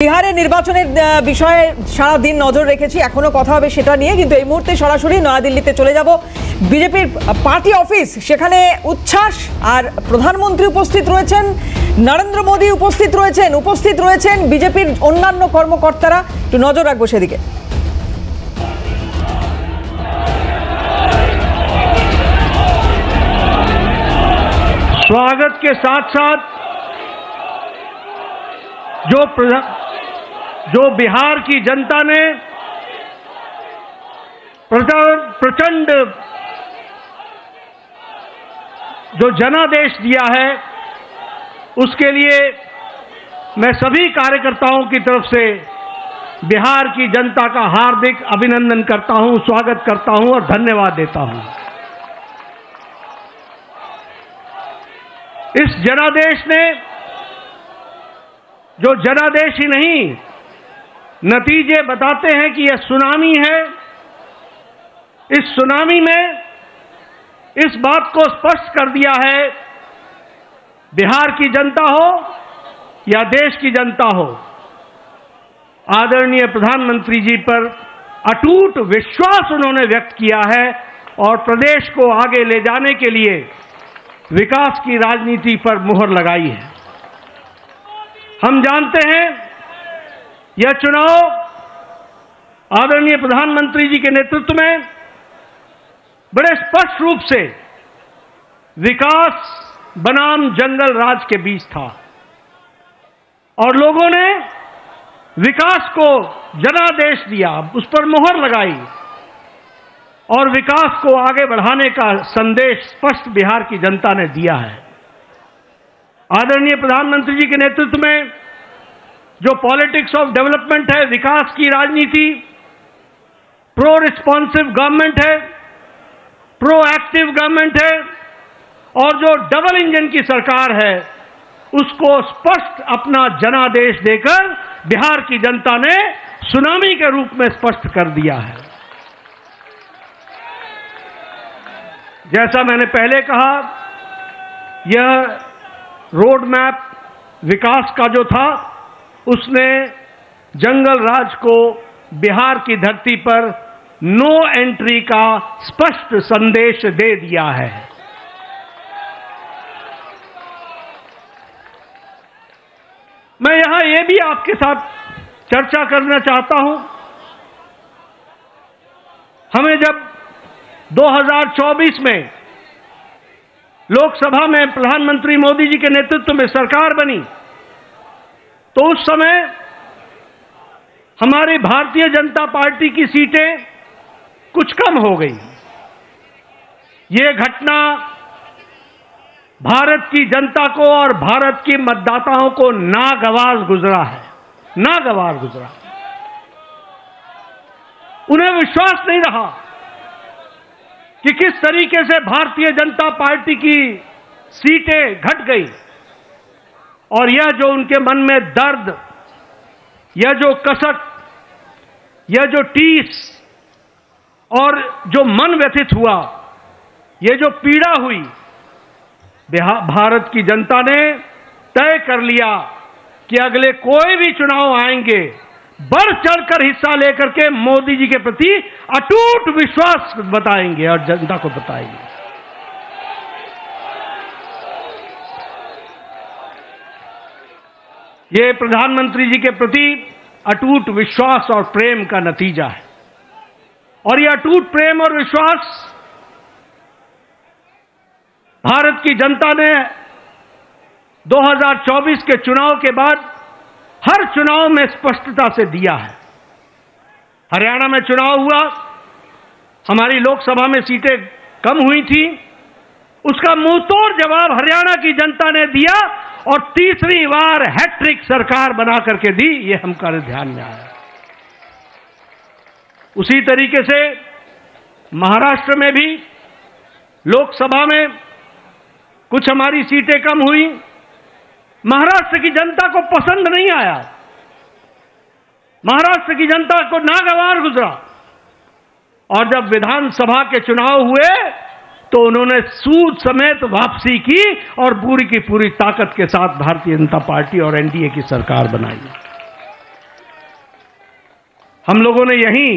বিহারে নির্বাচনের বিষয়ে সারা দিন নজর রেখেছি, এখনো কথা হবে সেটা নিয়ে, কিন্তু এই মুহূর্তে সরাসরি নয়াদিল্লিতে চলে যাব। বিজেপির পার্টি অফিস, সেখানে উচ্ছ্বাস, আর প্রধানমন্ত্রী উপস্থিত রয়েছেন, নরেন্দ্র মোদী উপস্থিত রয়েছেন বিজেপির অন্যান্য কর্মকর্তারা। একটু নজর রাখবো সেদিকে। स्वागत के साथ साथ जो बिहार की जनता ने प्रचंड जो जनादेश दिया है, उसके लिए मैं सभी कार्यकर्ताओं की तरफ से बिहार की जनता का हार्दिक अभिनंदन करता हूं, स्वागत करता हूं और धन्यवाद देता हूं। इस जनादेश ने, जो जनादेश ही नहीं, नतीजे बताते हैं कि यह सुनामी है। इस सुनामी में इस बात को स्पष्ट कर दिया है, बिहार की जनता हो या देश की जनता हो, आदरणीय प्रधानमंत्री जी पर अटूट विश्वास उन्होंने व्यक्त किया है और प्रदेश को आगे ले जाने के लिए विकास की राजनीति पर मुहर लगाई है। हम जानते हैं यह चुनाव आदरणीय प्रधानमंत्री जी के नेतृत्व में बड़े स्पष्ट रूप से विकास बनाम जंगल राज के बीच था और लोगों ने विकास को जनादेश दिया, उस पर मुहर लगाई और विकास को आगे बढ़ाने का संदेश स्पष्ट बिहार की जनता ने दिया है। आदरणीय प्रधानमंत्री जी के नेतृत्व में जो पॉलिटिक्स ऑफ डेवलपमेंट है, विकास की राजनीति, प्रो रिस्पॉन्सिव गवर्नमेंट है, प्रो एक्टिव गवर्नमेंट है और जो डबल इंजन की सरकार है, उसको स्पष्ट अपना जनादेश देकर बिहार की जनता ने सुनामी के रूप में स्पष्ट कर दिया है। जैसा मैंने पहले कहा, यह रोड मैप विकास का जो था, उसने जंगल राज को बिहार की धरती पर नो एंट्री का स्पष्ट संदेश दे दिया है। मैं यहां यह भी आपके साथ चर्चा करना चाहता हूं, हमें जब 2024 में लोकसभा में प्रधानमंत्री मोदी जी के नेतृत्व में सरकार बनी, तो उस समय हमारी भारतीय जनता पार्टी की सीटें कुछ कम हो गई। ये घटना भारत की जनता को और भारत के मतदाताओं को नागवार गुजरा है, नागवार गुजरा। उन्हें विश्वास नहीं रहा कि किस तरीके से भारतीय जनता पार्टी की सीटें घट गई और यह जो उनके मन में दर्द, यह जो कसक, यह जो टीस और जो मन व्यथित हुआ, यह जो पीड़ा हुई, भारत की जनता ने तय कर लिया कि अगले कोई भी चुनाव आएंगे, बढ़ चढ़कर हिस्सा लेकर के मोदी जी के प्रति अटूट विश्वास बताएंगे और जनता को बताएंगे। ये प्रधानमंत्री जी के प्रति अटूट विश्वास और प्रेम का नतीजा है और ये अटूट प्रेम और विश्वास भारत की जनता ने 2024 के चुनाव के बाद हर चुनाव में स्पष्टता से दिया है। हरियाणा में चुनाव हुआ, हमारी लोकसभा में सीटें कम हुई थी, उसका मुंहतोड़ जवाब हरियाणा की जनता ने दिया और तीसरी बार हैट्रिक सरकार बना करके दी, ये हमारे ध्यान में आया। उसी तरीके से महाराष्ट्र में भी लोकसभा में कुछ हमारी सीटें कम हुई, महाराष्ट्र की जनता को पसंद नहीं आया, महाराष्ट्र की जनता को नागवार गुजरा और जब विधानसभा के चुनाव हुए तो उन्होंने सूद समेत वापसी की और पूरी की पूरी ताकत के साथ भारतीय जनता पार्टी और एनडीए की सरकार बनाई। हम लोगों ने यहीं,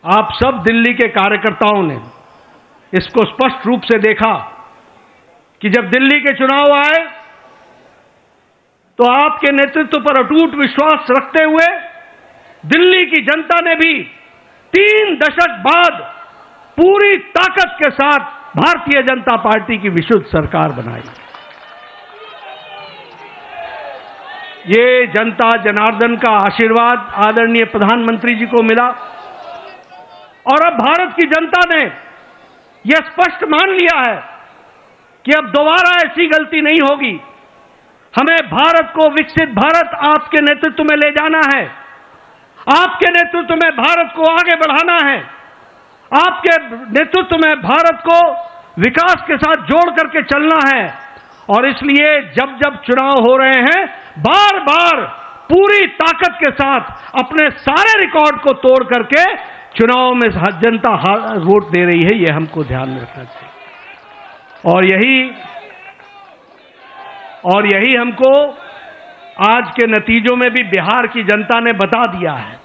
आप सब दिल्ली के कार्यकर्ताओं ने इसको स्पष्ट रूप से देखा कि जब दिल्ली के चुनाव आए तो आपके नेतृत्व पर अटूट विश्वास रखते हुए दिल्ली की जनता ने भी 3 दशक बाद पूरी ताकत के साथ भारतीय जनता पार्टी की विशुद्ध सरकार बनाई। ये जनता जनार्दन का आशीर्वाद आदरणीय प्रधानमंत्री जी को मिला और अब भारत की जनता ने यह स्पष्ट मान लिया है कि अब दोबारा ऐसी गलती नहीं होगी। हमें भारत को विकसित भारत आपके नेतृत्व में ले जाना है, आपके नेतृत्व में भारत को आगे बढ़ाना है, आपके नेतृत्व में भारत को विकास के साथ जोड़ करके चलना है। और इसलिए जब जब चुनाव हो रहे हैं, बार बार पूरी ताकत के साथ अपने सारे रिकॉर्ड को तोड़ करके चुनाव में जनता वोट दे रही है, यह हमको ध्यान में रखना चाहिए। और यही हमको आज के नतीजों में भी बिहार की जनता ने बता दिया है।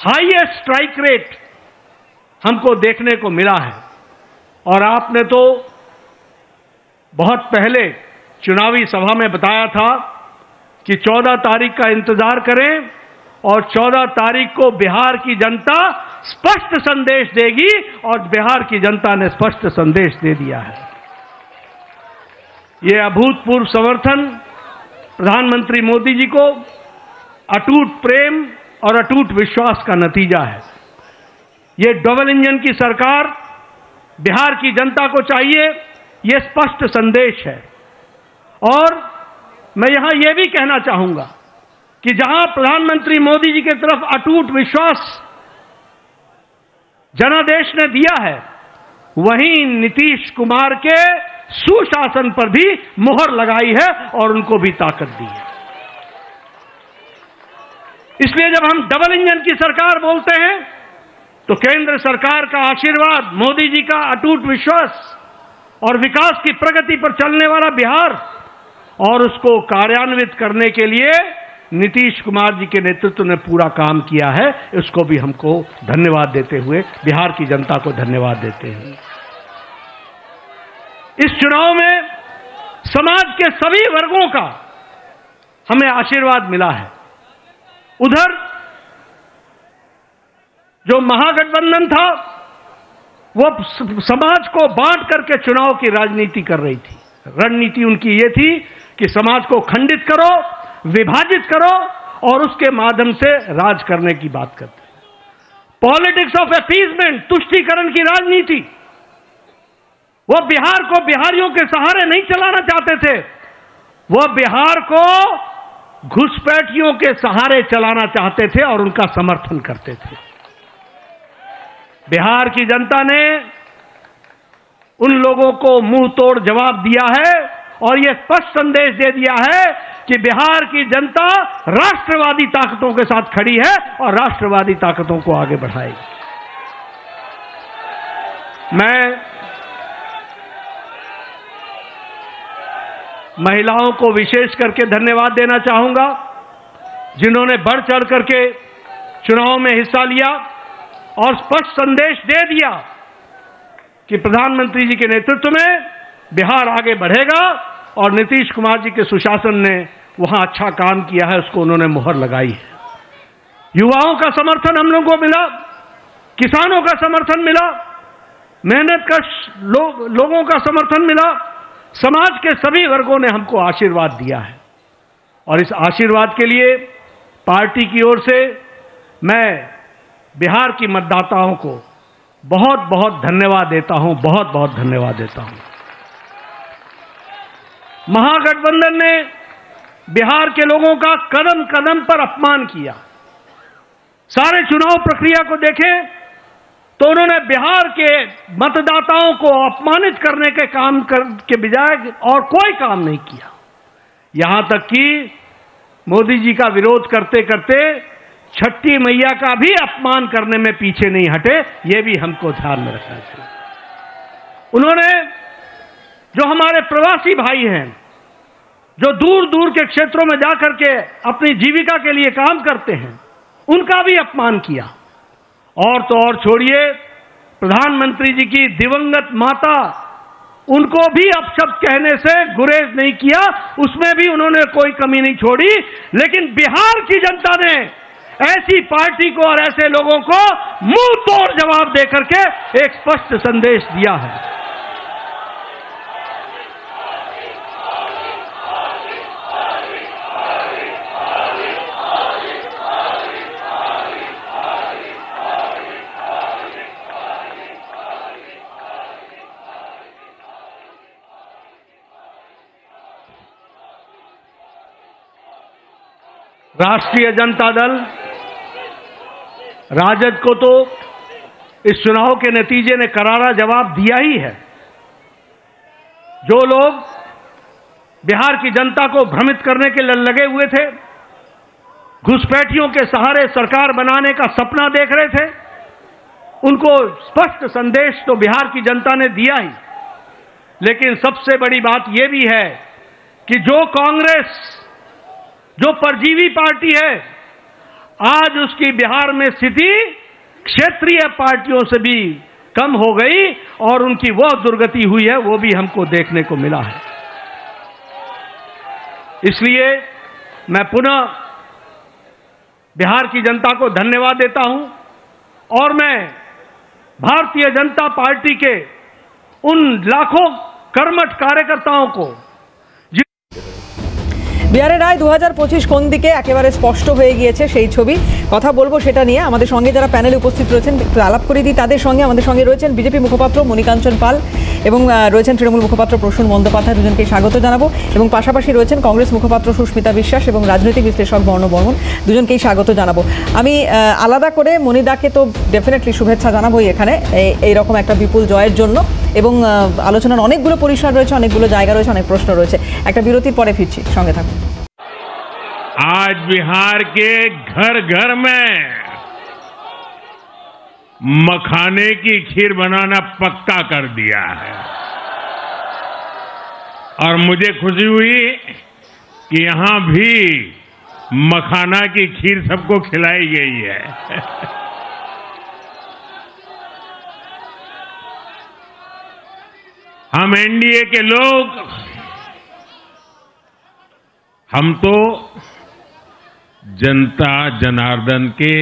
हाईएस्ट स्ट्राइक रेट हमको देखने को मिला है। और आपने तो बहुत पहले चुनावी सभा में बताया था कि 14 तारीख का इंतजार करें और 14 तारीख को बिहार की जनता स्पष्ट संदेश देगी, और बिहार की जनता ने स्पष्ट संदेश दे दिया है। ये अभूतपूर्व समर्थन प्रधानमंत्री मोदी जी को अटूट प्रेम और अटूट विश्वास का नतीजा है। ये डबल इंजन की सरकार बिहार की जनता को चाहिए, ये स्पष्ट संदेश है। और मैं यहां यह भी कहना चाहूंगा कि जहां प्रधानमंत्री मोदी जी की तरफ अटूट विश्वास जनादेश ने दिया है, वहीं नीतीश कुमार के सुशासन पर भी मुहर लगाई है और उनको भी ताकत दी है। इसलिए जब हम डबल इंजन की सरकार बोलते हैं तो केंद्र सरकार का आशीर्वाद, मोदी जी का अटूट विश्वास और विकास की प्रगति पर चलने वाला बिहार, और उसको कार्यान्वित करने के लिए नीतीश कुमार जी के नेतृत्व ने पूरा काम किया है। इसको भी हमको धन्यवाद देते हुए, बिहार की जनता को धन्यवाद देते हैं। इस चुनाव में समाज के सभी वर्गों का हमें आशीर्वाद मिला है। उधर जो महागठबंधन था वो समाज को बांट करके चुनाव की राजनीति कर रही थी। रणनीति उनकी ये थी कि समाज को खंडित करो, विभाजित करो और उसके माध्यम से राज करने की बात करते। पॉलिटिक्स ऑफ अपीजमेंट, तुष्टीकरण की राजनीति। वो बिहार को बिहारियों के सहारे नहीं चलाना चाहते थे, वो बिहार को घुसपैठियों के सहारे चलाना चाहते थे और उनका समर्थन करते थे। बिहार की जनता ने उन लोगों को मुंह तोड़ जवाब दिया है और यह स्पष्ट संदेश दे दिया है कि बिहार की जनता राष्ट्रवादी ताकतों के साथ खड़ी है और राष्ट्रवादी ताकतों को आगे बढ़ाएगी। मैं महिलाओं को विशेष करके धन्यवाद देना चाहूंगा, जिन्होंने बढ़ चढ़ करके चुनाव में हिस्सा लिया और स्पष्ट संदेश दे दिया कि प्रधानमंत्री जी के नेतृत्व में बिहार आगे बढ़ेगा और नीतीश कुमार जी के सुशासन ने वहां अच्छा काम किया है, उसको उन्होंने मुहर लगाई है। युवाओं का समर्थन हम लोगों को मिला, किसानों का समर्थन मिला, मेहनत का लोगों का समर्थन मिला, समाज के सभी वर्गों ने हमको आशीर्वाद दिया है। और इस आशीर्वाद के लिए पार्टी की ओर से मैं बिहार की मतदाताओं को बहुत बहुत धन्यवाद देता हूं, बहुत बहुत धन्यवाद देता हूं। महागठबंधन ने बिहार के लोगों का कदम कदम पर अपमान किया। सारे चुनाव प्रक्रिया को देखें तो उन्होंने बिहार के मतदाताओं को अपमानित करने के काम के बजाय और कोई काम नहीं किया। यहां तक कि मोदी जी का विरोध करते करते छठी मैया का भी अपमान करने में पीछे नहीं हटे, ये भी हमको ध्यान में रखना चाहिए। उन्होंने जो हमारे प्रवासी भाई हैं, जो दूर दूर के क्षेत्रों में जाकर के अपनी जीविका के लिए काम करते हैं, उनका भी अपमान किया। और तो और छोड़िए, प्रधानमंत्री जी की दिवंगत माता, उनको भी अपशब्द कहने से गुरेज नहीं किया, उसमें भी उन्होंने कोई कमी नहीं छोड़ी। लेकिन बिहार की जनता ने ऐसी पार्टी को और ऐसे लोगों को मुंह तोड़ जवाब देकर के एक स्पष्ट संदेश दिया है। राष्ट्रीय जनता दल, राजद को तो इस चुनाव के नतीजे ने करारा जवाब दिया ही है। जो लोग बिहार की जनता को भ्रमित करने के लिए लगे हुए थे, घुसपैठियों के सहारे सरकार बनाने का सपना देख रहे थे, उनको स्पष्ट संदेश तो बिहार की जनता ने दिया ही। लेकिन सबसे बड़ी बात यह भी है कि जो कांग्रेस, जो परजीवी पार्टी है, आज उसकी बिहार में स्थिति क्षेत्रीय पार्टियों से भी कम हो गई और उनकी वह दुर्गति हुई है, वो भी हमको देखने को मिला है। इसलिए मैं पुनः बिहार की जनता को धन्यवाद देता हूं और मैं भारतीय जनता पार्टी के उन लाखों कर्मठ कार्यकर्ताओं को, বিহারের রায় 2025 কোন দিকে একেবারে স্পষ্ট হয়ে গিয়েছে সেই ছবি কথা বলবো সেটা নিয়ে। আমাদের সঙ্গে যারা প্যানেলে উপস্থিত রয়েছেন একটু আলাপ করে দিই তাদের সঙ্গে। আমাদের সঙ্গে রয়েছেন বিজেপি মুখপাত্র মণিকাঞ্চন পাল এবং রয়েছেন তৃণমূল মুখপাত্র প্রসূন বন্দ্যোপাধ্যায়, দুজনকে স্বাগত জানাবো। এবং পাশাপাশি রয়েছেন কংগ্রেস মুখপাত্র সুস্মিতা বিশ্বাস এবং রাজনৈতিক বিশ্লেষক বর্ণ বর্মন, দুজনকেই স্বাগত জানাবো। আমি আলাদা করে মণিদাকে তো ডেফিনেটলি শুভেচ্ছা জানাবোই এখানে এইরকম একটা বিপুল জয়ের জন্য, এবং আলোচনার অনেকগুলো পরিসর রয়েছে, অনেকগুলো জায়গা রয়েছে, অনেক প্রশ্ন রয়েছে। একটা বিরতির পরে ফিরছি, সঙ্গে থাকুন। आज बिहार के घर घर में मखाने की खीर बनाना पक्का कर दिया है और मुझे खुशी हुई कि यहां भी मखाना की खीर सबको खिलाई गई है। हम एनडीए के लोग, हम तो जनता जनार्दन के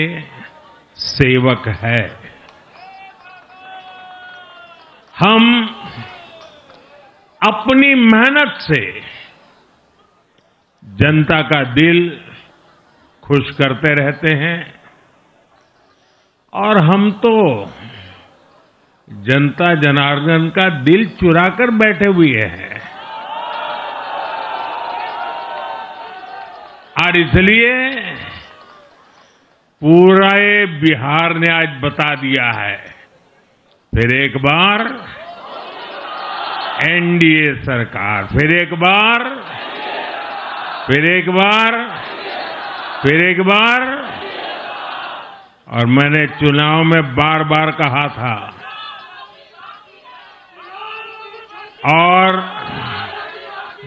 सेवक है। हम अपनी मेहनत से जनता का दिल खुश करते रहते हैं और हम तो जनता जनार्दन का दिल चुरा कर बैठे हुए हैं। और इसलिए पूरा बिहार ने आज बता दिया है, फिर एक बार एनडीए सरकार, फिर एक बार, फिर एक बार, फिर एक बार। और मैंने चुनाव में बार बार कहा था और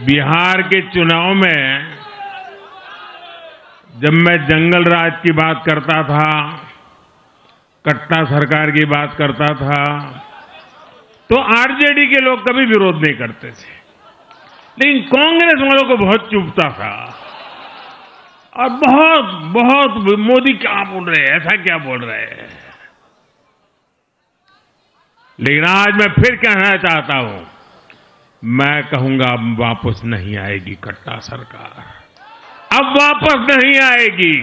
बिहार के चुनाव में जब मैं जंगल राज की बात करता था, कट्टा सरकार की बात करता था, तो आरजेडी के लोग कभी विरोध नहीं करते थे, लेकिन कांग्रेस वालों को बहुत चुभता था और बहुत बहुत मोदी क्या बोल रहे हैं, ऐसा क्या बोल रहे हैं। लेकिन आज मैं फिर कहना चाहता हूं, मैं कहूंगा वापस नहीं आएगी कट्टा सरकार, अब वापस नहीं आएगी,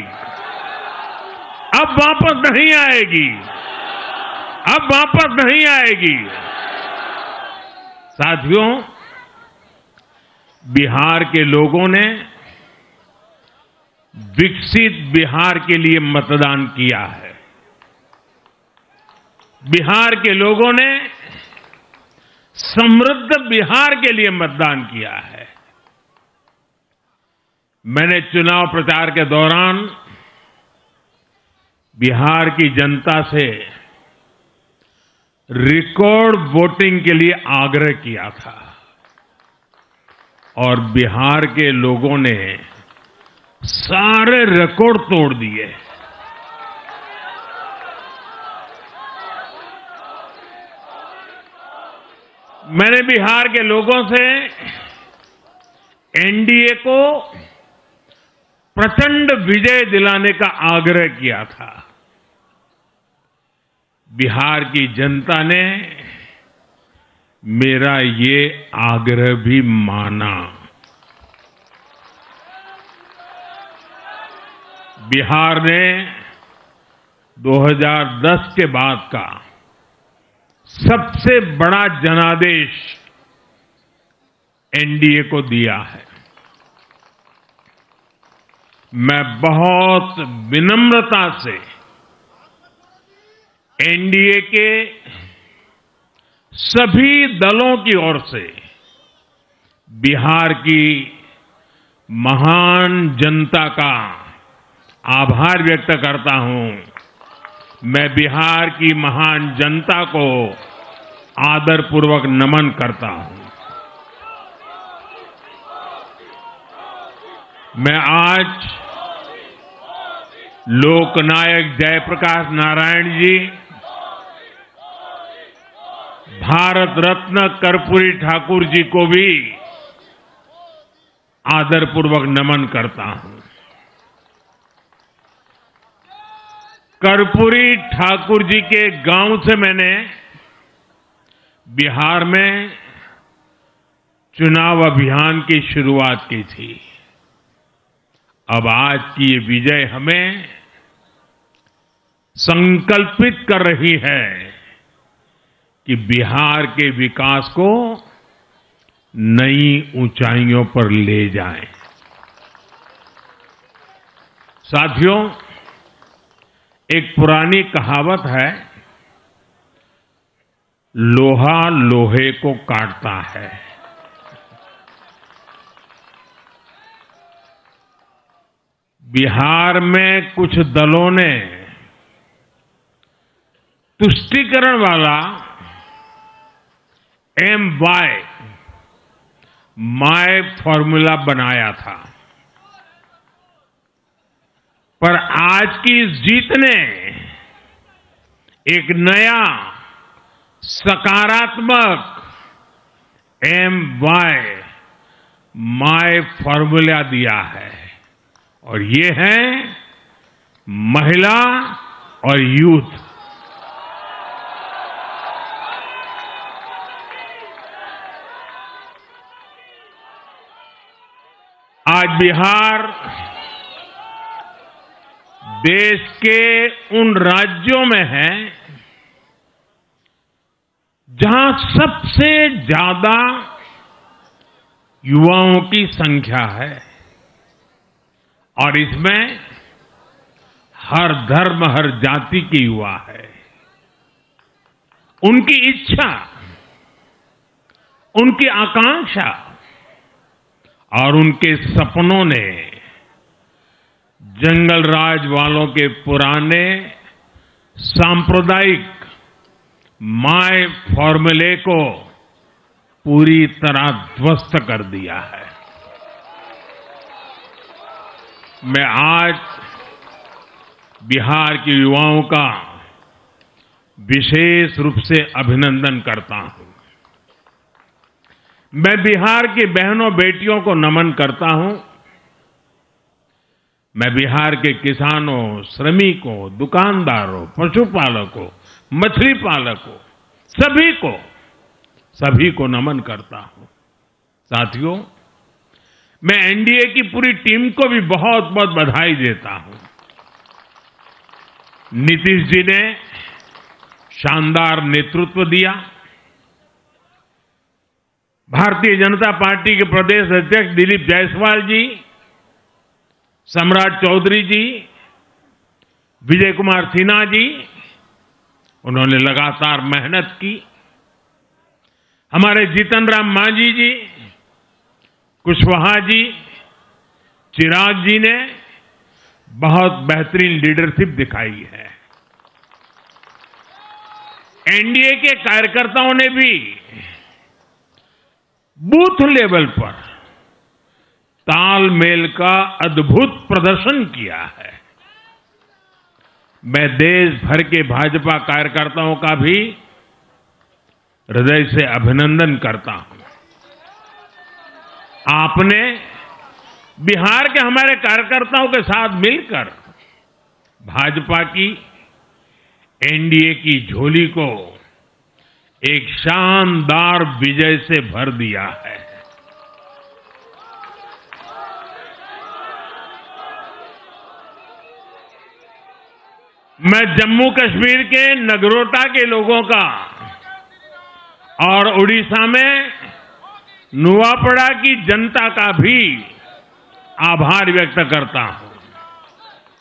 अब वापस नहीं आएगी, अब वापस नहीं आएगी। साथियों, बिहार के लोगों ने विकसित बिहार के लिए मतदान किया है। बिहार के लोगों ने समृद्ध बिहार के लिए मतदान किया है। मैंने चुनाव प्रचार के दौरान बिहार की जनता से रिकॉर्ड वोटिंग के लिए आग्रह किया था और बिहार के लोगों ने सारे रिकॉर्ड तोड़ दिए। मैंने बिहार के लोगों से एनडीए को प्रचंड विजय दिलाने का आग्रह किया था। बिहार की जनता ने मेरा ये आग्रह भी माना। बिहार ने 2010 के बाद का सबसे बड़ा जनादेश एनडीए को दिया है। मैं बहुत विनम्रता से एनडीए के सभी दलों की ओर से बिहार की महान जनता का आभार व्यक्त करता हूं। मैं बिहार की महान जनता को आदरपूर्वक नमन करता हूं। मैं आज लोकनायक जयप्रकाश नारायण जी, भारत रत्न कर्पूरी ठाकुर जी को भी आदरपूर्वक नमन करता हूं। कर्पूरी ठाकुर जी के गांव से मैंने बिहार में चुनाव अभियान की शुरुआत की थी। अब आज की ये विजय हमें संकल्पित कर रही है कि बिहार के विकास को नई ऊंचाइयों पर ले जाएं। साथियों, एक पुरानी कहावत है, लोहा लोहे को काटता है। बिहार में कुछ दलों ने तुष्टीकरण वाला माय फॉर्मूला बनाया था, पर आज की इस जीत ने एक नया सकारात्मक माय फॉर्मूला दिया है, और ये है महिला और यूथ। आज बिहार देश के उन राज्यों में है जहां सबसे ज्यादा युवाओं की संख्या है, और इसमें हर धर्म हर जाति के युवा है। उनकी इच्छा, उनकी आकांक्षा और उनके सपनों ने जंगल राज वालों के पुराने सांप्रदायिक माय फॉर्मूले को पूरी तरह ध्वस्त कर दिया है। मैं आज बिहार के युवाओं का विशेष रूप से अभिनंदन करता हूं। मैं बिहार की बहनों बेटियों को नमन करता हूं। मैं बिहार के किसानों, श्रमिकों, दुकानदारों, पशुपालकों, मछली पालकों, सभी को नमन करता हूं। साथियों, मैं एनडीए की पूरी टीम को भी बहुत बहुत बधाई देता हूं। नीतीश जी ने शानदार नेतृत्व दिया। भारतीय जनता पार्टी के प्रदेश अध्यक्ष दिलीप जायसवाल जी, सम्राट चौधरी जी, विजय कुमार सिन्हा जी, उन्होंने लगातार मेहनत की। हमारे जीतन राम मांझी जी, कुशवाहा जी, चिराग जी ने बहुत बेहतरीन लीडरशिप दिखाई है। एनडीए के कार्यकर्ताओं ने भी बूथ लेवल पर तालमेल का अद्भुत प्रदर्शन किया है। मैं देश भर के भाजपा कार्यकर्ताओं का भी हृदय से अभिनंदन करता हूं। आपने बिहार के हमारे कार्यकर्ताओं के साथ मिलकर भाजपा की एनडीए की झोली को एक शानदार विजय से भर दिया है। मैं जम्मू कश्मीर के नगरोटा के लोगों का और उड़ीसा में नुआपड़ा की जनता का भी आभार व्यक्त करता हूं।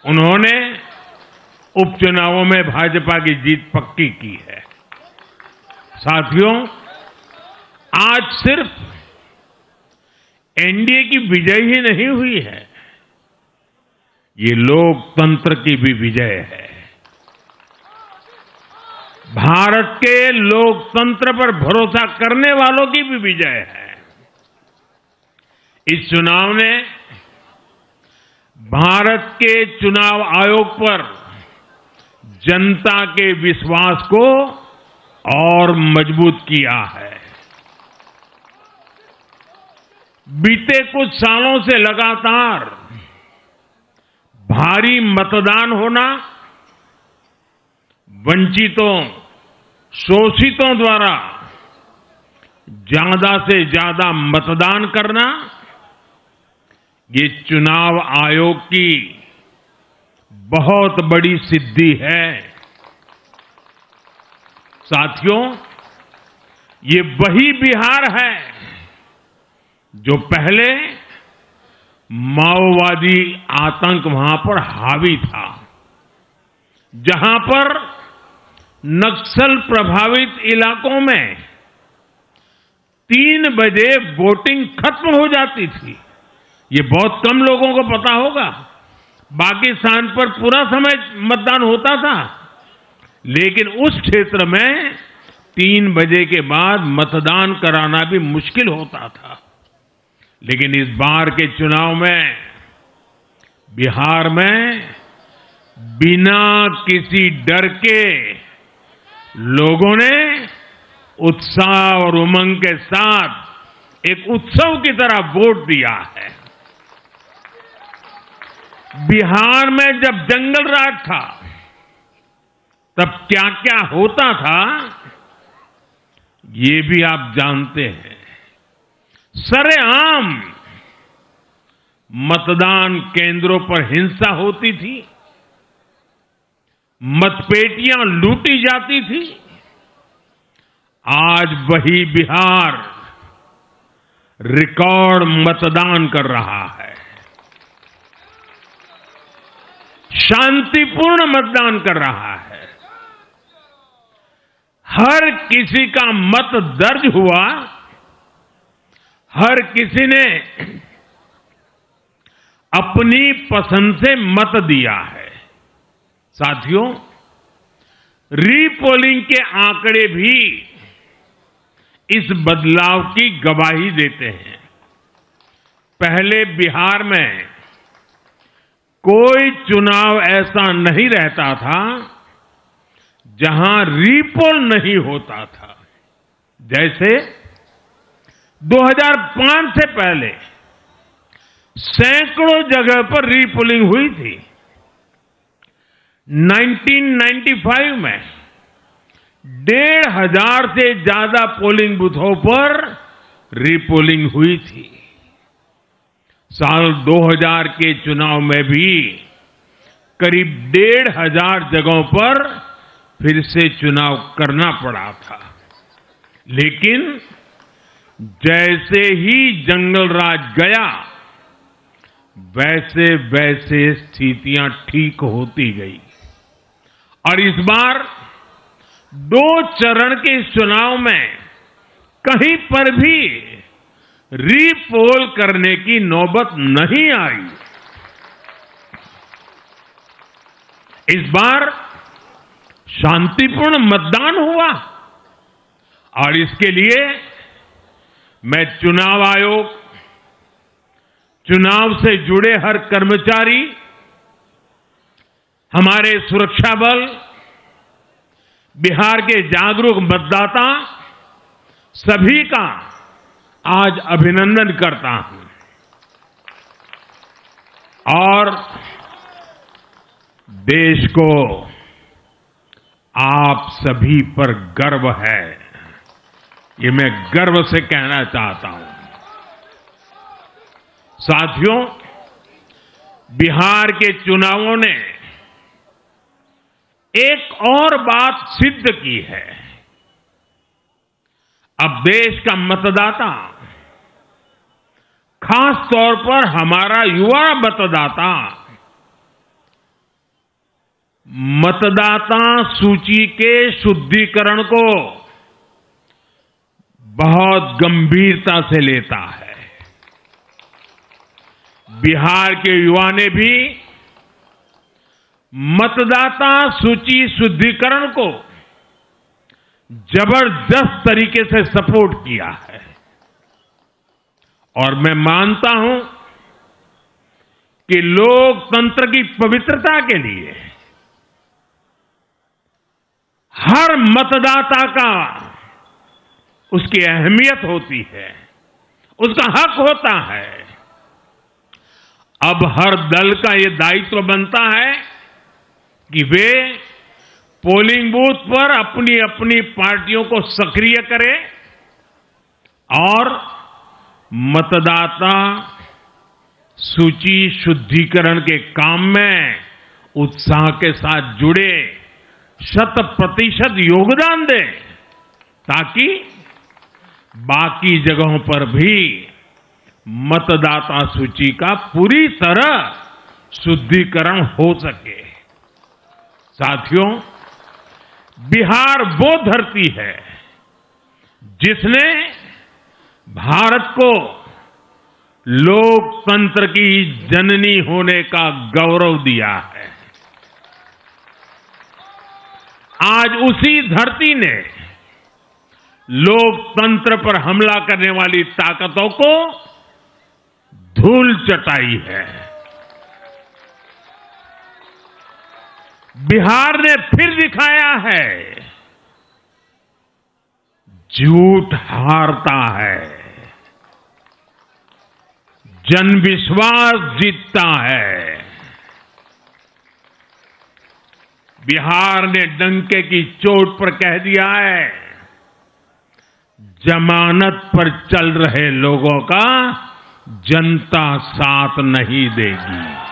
उन्होंने उपचुनावों में भाजपा की जीत पक्की की है। साथियों, आज सिर्फ एनडीए की विजय ही नहीं हुई है, ये लोकतंत्र की भी विजय है। भारत के लोकतंत्र पर भरोसा करने वालों की भी विजय है। इस चुनाव ने भारत के चुनाव आयोग पर जनता के विश्वास को और मजबूत किया है। बीते कुछ सालों से लगातार भारी मतदान होना, वंचितों, शोषितों द्वारा ज्यादा से ज्यादा मतदान करना, ये चुनाव आयोग की बहुत बड़ी सिद्धि है। साथियों, ये वही बिहार है जो पहले माओवादी आतंक वहां पर हावी था, जहां पर नक्सल प्रभावित इलाकों में 3 बजे वोटिंग खत्म हो जाती थी। ये बहुत कम लोगों को पता होगा। बाकी स्थान पर पूरा समय मतदान होता था, लेकिन उस क्षेत्र में 3 बजे के बाद मतदान कराना भी मुश्किल होता था। लेकिन इस बार के चुनाव में बिहार में बिना किसी डर के लोगों ने उत्साह और उमंग के साथ एक उत्सव की तरह वोट दिया है। बिहार में जब जंगल राज था, तब क्या क्या होता था, ये भी आप जानते हैं। सरेआम मतदान केंद्रों पर हिंसा होती थी, मतपेटियां लूटी जाती थी। आज वही बिहार रिकॉर्ड मतदान कर रहा है। शांतिपूर्ण मतदान कर रहा है। हर किसी का मत दर्ज हुआ, हर किसी ने अपनी पसंद से मत दिया है। साथियों, रीपोलिंग के आंकड़े भी इस बदलाव की गवाही देते हैं। पहले बिहार में कोई चुनाव ऐसा नहीं रहता था जहां रीपोल नहीं होता था। जैसे 2005 से पहले सैकड़ों जगह पर रीपोलिंग हुई थी। 1995 में 1,500 से ज्यादा पोलिंग बूथों पर रीपोलिंग हुई थी। साल 2000 के चुनाव में भी करीब 1,500 जगहों पर फिर से चुनाव करना पड़ा था। लेकिन जैसे ही जंगल राज गया, वैसे वैसे स्थितियां ठीक होती गई और इस बार 2 चरण के इस चुनाव में कहीं पर भी रीपोल करने की नौबत नहीं आई। इस बार शांतिपूर्ण मतदान हुआ और इसके लिए मैं चुनाव आयोग, चुनाव से जुड़े हर कर्मचारी, हमारे सुरक्षा बल, बिहार के जागरूक मतदाता सभी का आज अभिनंदन करता हूं और देश को आप सभी पर गर्व है, ये मैं गर्व से कहना चाहता हूं। साथियों, बिहार के चुनावों ने एक और बात सिद्ध की है। अब देश का मतदाता, खास तौर पर हमारा युवा मतदाता, मतदाता सूची के शुद्धिकरण को बहुत गंभीरता से लेता है। बिहार के युवा ने भी मतदाता सूची शुद्धिकरण को जबरदस्त तरीके से सपोर्ट किया है और मैं मानता हूं कि लोकतंत्र की पवित्रता के लिए हर मतदाता का उसकी अहमियत होती है, उसका हक होता है। अब हर दल का यह दायित्व बनता है कि वे पोलिंग बूथ पर अपनी अपनी पार्टियों को सक्रिय करें और मतदाता सूची शुद्धिकरण के काम में उत्साह के साथ जुड़े, 100% योगदान दें ताकि बाकी जगहों पर भी मतदाता सूची का पूरी तरह शुद्धिकरण हो सके। साथियों, बिहार वो धरती है जिसने भारत को लोकतंत्र की जननी होने का गौरव दिया है। आज उसी धरती ने लोकतंत्र पर हमला करने वाली ताकतों को धूल चटाई है। बिहार ने फिर दिखाया है, झूठ हारता है, जन विश्वास जीतता है। बिहार ने डंके की चोट पर कह दिया है, जमानत पर चल रहे लोगों का जनता साथ नहीं देगी।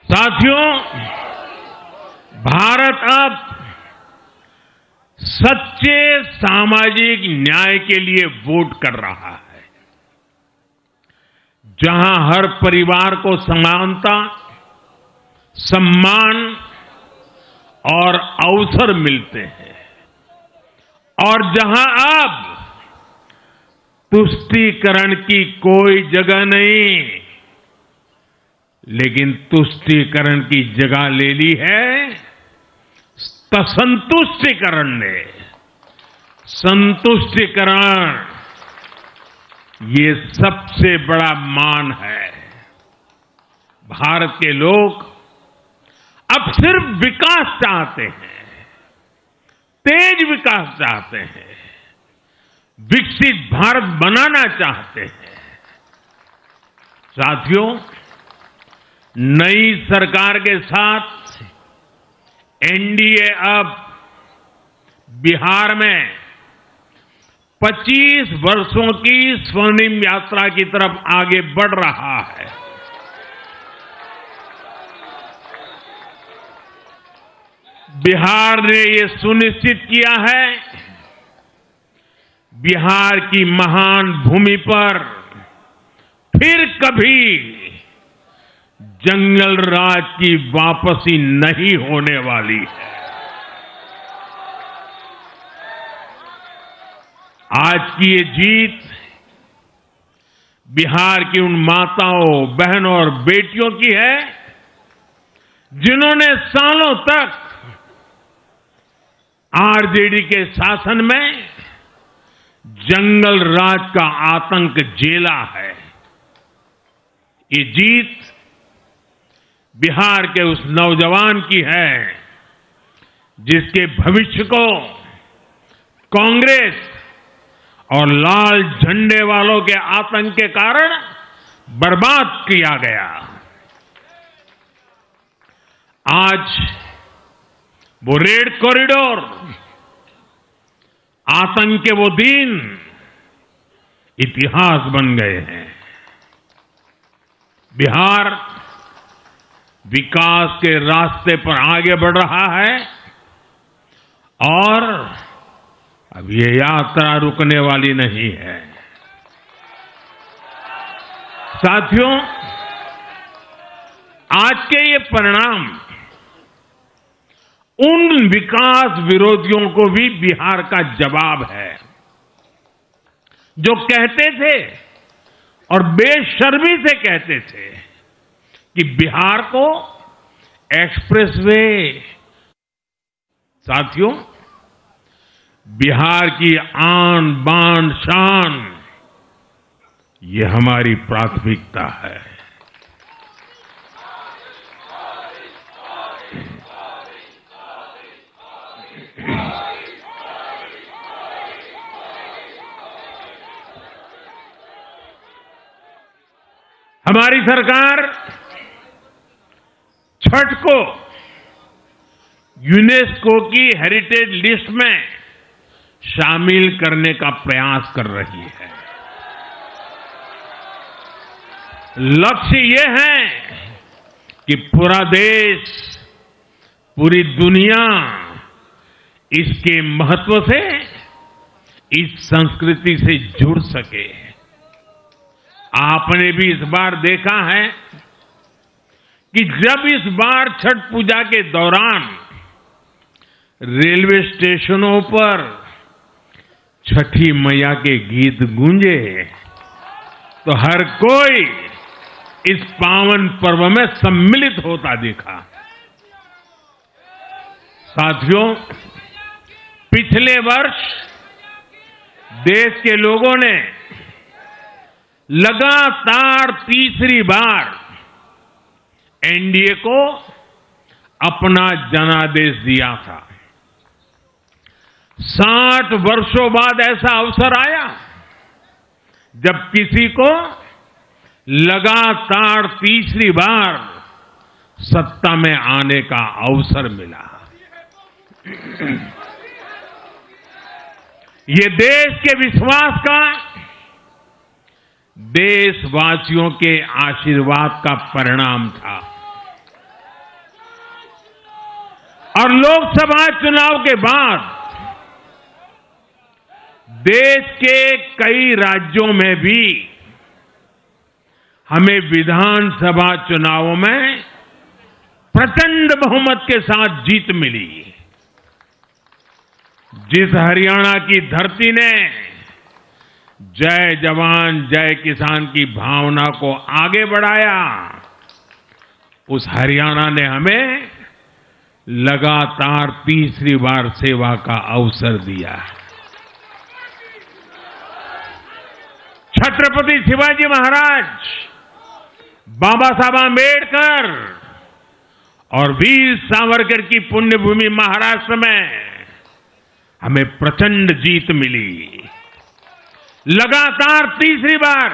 साथियों, भारत अब सच्चे सामाजिक न्याय के लिए वोट कर रहा है, जहां हर परिवार को समानता, सम्मान और अवसर मिलते हैं और जहां अब तुष्टीकरण की कोई जगह नहीं, लेकिन तुष्टीकरण की जगह ले ली है संतुष्टीकरण ने। संतुष्टीकरण ये सबसे बड़ा मान है। भारत के लोग अब सिर्फ विकास चाहते हैं, तेज विकास चाहते हैं, विकसित भारत बनाना चाहते हैं। साथियों, नई सरकार के साथ एनडीए अब बिहार में 25 वर्षों की स्वर्णिम यात्रा की तरफ आगे बढ़ रहा है। बिहार ने ये सुनिश्चित किया है, बिहार की महान भूमि पर फिर कभी जंगल राज की वापसी नहीं होने वाली है। आज की ये जीत बिहार की उन माताओं, बहनों और बेटियों की है जिन्होंने सालों तक आरजेडी के शासन में जंगल राज का आतंक झेला है। ये जीत बिहार के उस नौजवान की है जिसके भविष्य को कांग्रेस और लाल झंडे वालों के आतंक के कारण बर्बाद किया गया। आज वो रेड कॉरिडोर, आतंक के वो दिन इतिहास बन गए हैं। बिहार विकास के रास्ते पर आगे बढ़ रहा है और अब ये यात्रा रुकने वाली नहीं है। साथियों, आज के ये परिणाम उन विकास विरोधियों को भी बिहार का जवाब है जो कहते थे और बेशर्मी से कहते थे कि बिहार को एक्सप्रेसवे। साथियों, बिहार की आन बान शान ये हमारी प्राथमिकता है। हमारी सरकार छठ को यूनेस्को की हेरिटेज लिस्ट में शामिल करने का प्रयास कर रही है। लक्ष्य ये है कि पूरा देश, पूरी दुनिया इसके महत्व से, इस संस्कृति से जुड़ सके। आपने भी इस बार देखा है कि जब इस बार छठ पूजा के दौरान रेलवे स्टेशनों पर छठी मैया के गीत गूंजे तो हर कोई इस पावन पर्व में सम्मिलित होता दिखा। साथियों, पिछले वर्ष देश के लोगों ने लगातार तीसरी बार एनडीए को अपना जनादेश दिया था। 60 वर्षों बाद ऐसा अवसर आया जब किसी को लगातार तीसरी बार सत्ता में आने का अवसर मिला। ये देश के विश्वास का, देशवासियों के आशीर्वाद का परिणाम था। और लोकसभा चुनाव के बाद देश के कई राज्यों में भी हमें विधानसभा चुनावों में प्रचंड बहुमत के साथ जीत मिली। जिस हरियाणा की धरती ने जय जवान जय किसान की भावना को आगे बढ़ाया, उस हरियाणा ने हमें लगातार तीसरी बार सेवा का अवसर दिया। छत्रपति शिवाजी महाराज, बाबा साहब आंबेडकर और वीर सावरकर की पुण्यभूमि महाराष्ट्र में हमें प्रचंड जीत मिली। लगातार तीसरी बार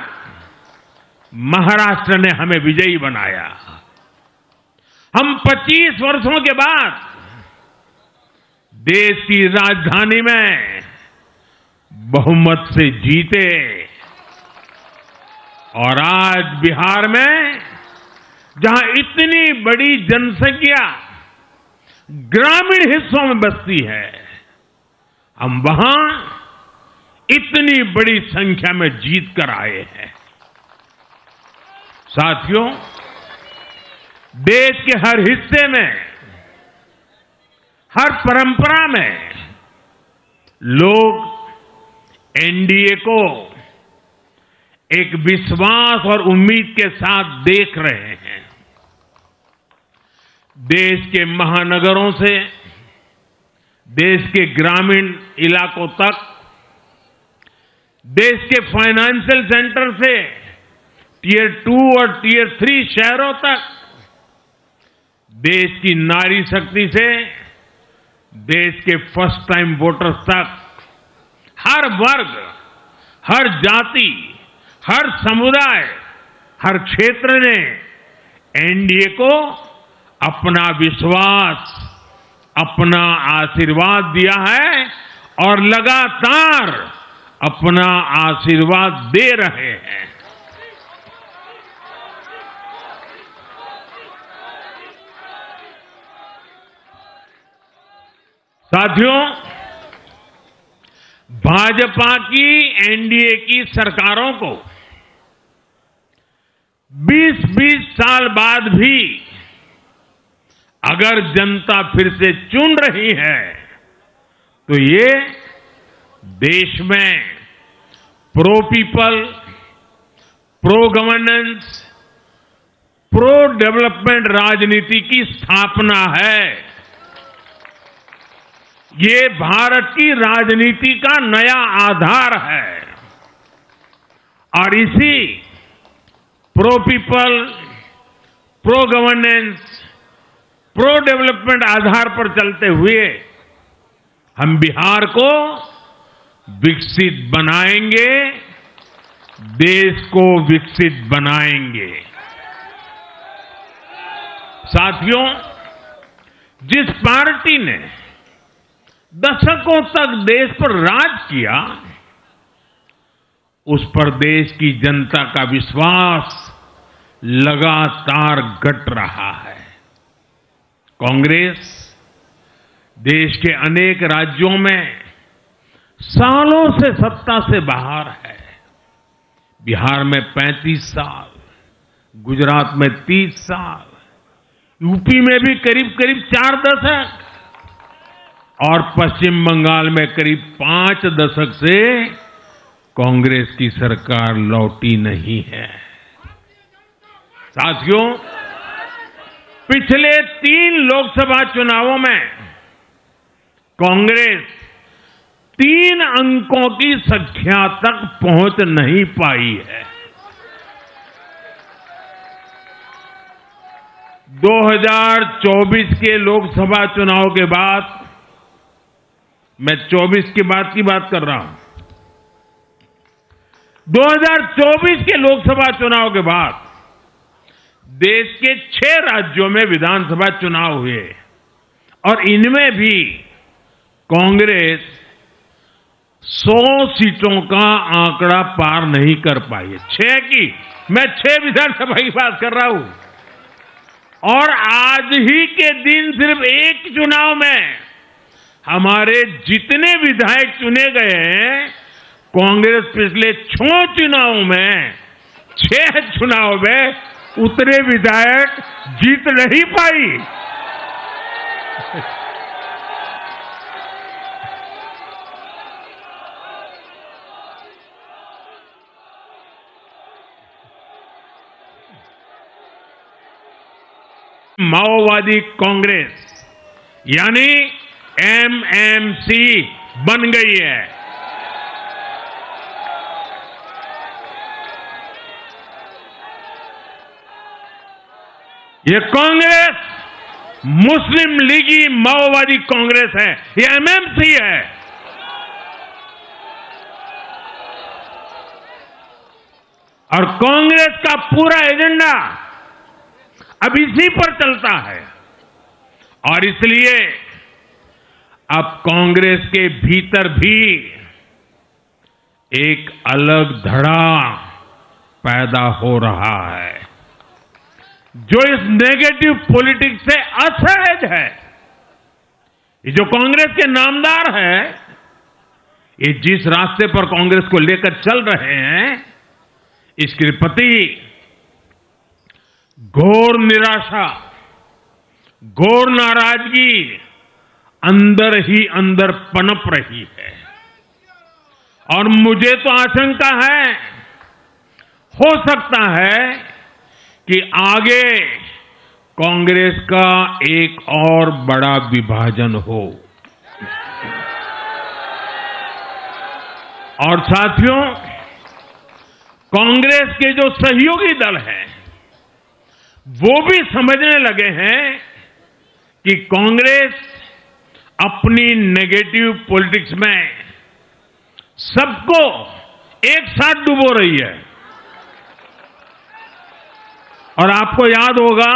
महाराष्ट्र ने हमें विजयी बनाया। हम 25 वर्षों के बाद देश की राजधानी में बहुमत से जीते और आज बिहार में जहां इतनी बड़ी जनसंख्या ग्रामीण हिस्सों में बसती है, हम वहां इतनी बड़ी संख्या में जीत कर आए हैं। साथियों, देश के हर हिस्से में, हर परंपरा में लोग एनडीए को एक विश्वास और उम्मीद के साथ देख रहे हैं। देश के महानगरों से देश के ग्रामीण इलाकों तक, देश के फाइनेंशियल सेंटर से टियर 2 और टियर 3 शहरों तक, देश की नारी शक्ति से देश के फर्स्ट टाइम वोटर्स तक, हर वर्ग, हर जाति, हर समुदाय, हर क्षेत्र ने एनडीए को अपना विश्वास, अपना आशीर्वाद दिया है और लगातार अपना आशीर्वाद दे रहे हैं। साथियों, भाजपा की एनडीए की सरकारों को 20-20 साल बाद भी अगर जनता फिर से चुन रही है तो ये देश में pro people, pro governance, pro development राजनीति की स्थापना है। ये भारत की राजनीति का नया आधार है और इसी pro people, pro governance, pro development आधार पर चलते हुए हम बिहार को विकसित बनाएंगे, देश को विकसित बनाएंगे। साथियों, जिस पार्टी ने दशकों तक देश पर राज किया, उस पर देश की जनता का विश्वास लगातार घट रहा है। कांग्रेस देश के अनेक राज्यों में सालों से सत्ता से बाहर है। बिहार में 35 साल, गुजरात में 30 साल, यूपी में भी करीब करीब 4 दशक और पश्चिम बंगाल में करीब 5 दशक से कांग्रेस की सरकार लौटी नहीं है। साथियों, पिछले 3 लोकसभा चुनावों में कांग्रेस 3 अंकों की संख्या तक पहुंच नहीं पाई है। 2024 के लोकसभा चुनाव के बाद, मैं 24 के बाद की बात कर रहा हूं, 2024 के लोकसभा चुनाव के बाद देश के 6 राज्यों में विधानसभा चुनाव हुए और इनमें भी कांग्रेस 100 सीटों का आंकड़ा पार नहीं कर पाई है। 6 की, मैं 6 विधानसभा की बात कर रहा हूं। और आज ही के दिन सिर्फ एक चुनाव में हमारे जितने विधायक चुने गए हैं, कांग्रेस पिछले 6 चुनावों में 6 चुनाव में उतने विधायक जीत नहीं पाई। माओवादी कांग्रेस यानी एमएमसी बन गई है। ये कांग्रेस मुस्लिम लीगी माओवादी कांग्रेस है, ये एमएमसी है। और कांग्रेस का पूरा एजेंडा अब इसी पर चलता है और इसलिए अब कांग्रेस के भीतर भी एक अलग धड़ा पैदा हो रहा है जो इस नेगेटिव पॉलिटिक्स से असहज है। ये जो कांग्रेस के नामदार है, ये जिस रास्ते पर कांग्रेस को लेकर चल रहे हैं, इसके प्रति घोर निराशा, घोर नाराजगी अंदर ही अंदर पनप रही है। और मुझे तो आशंका है, हो सकता है कि आगे कांग्रेस का एक और बड़ा विभाजन हो। और साथियों, कांग्रेस के जो सहयोगी दल हैं वो भी समझने लगे हैं कि कांग्रेस अपनी नेगेटिव पॉलिटिक्स में सबको एक साथ डुबो रही है। और आपको याद होगा,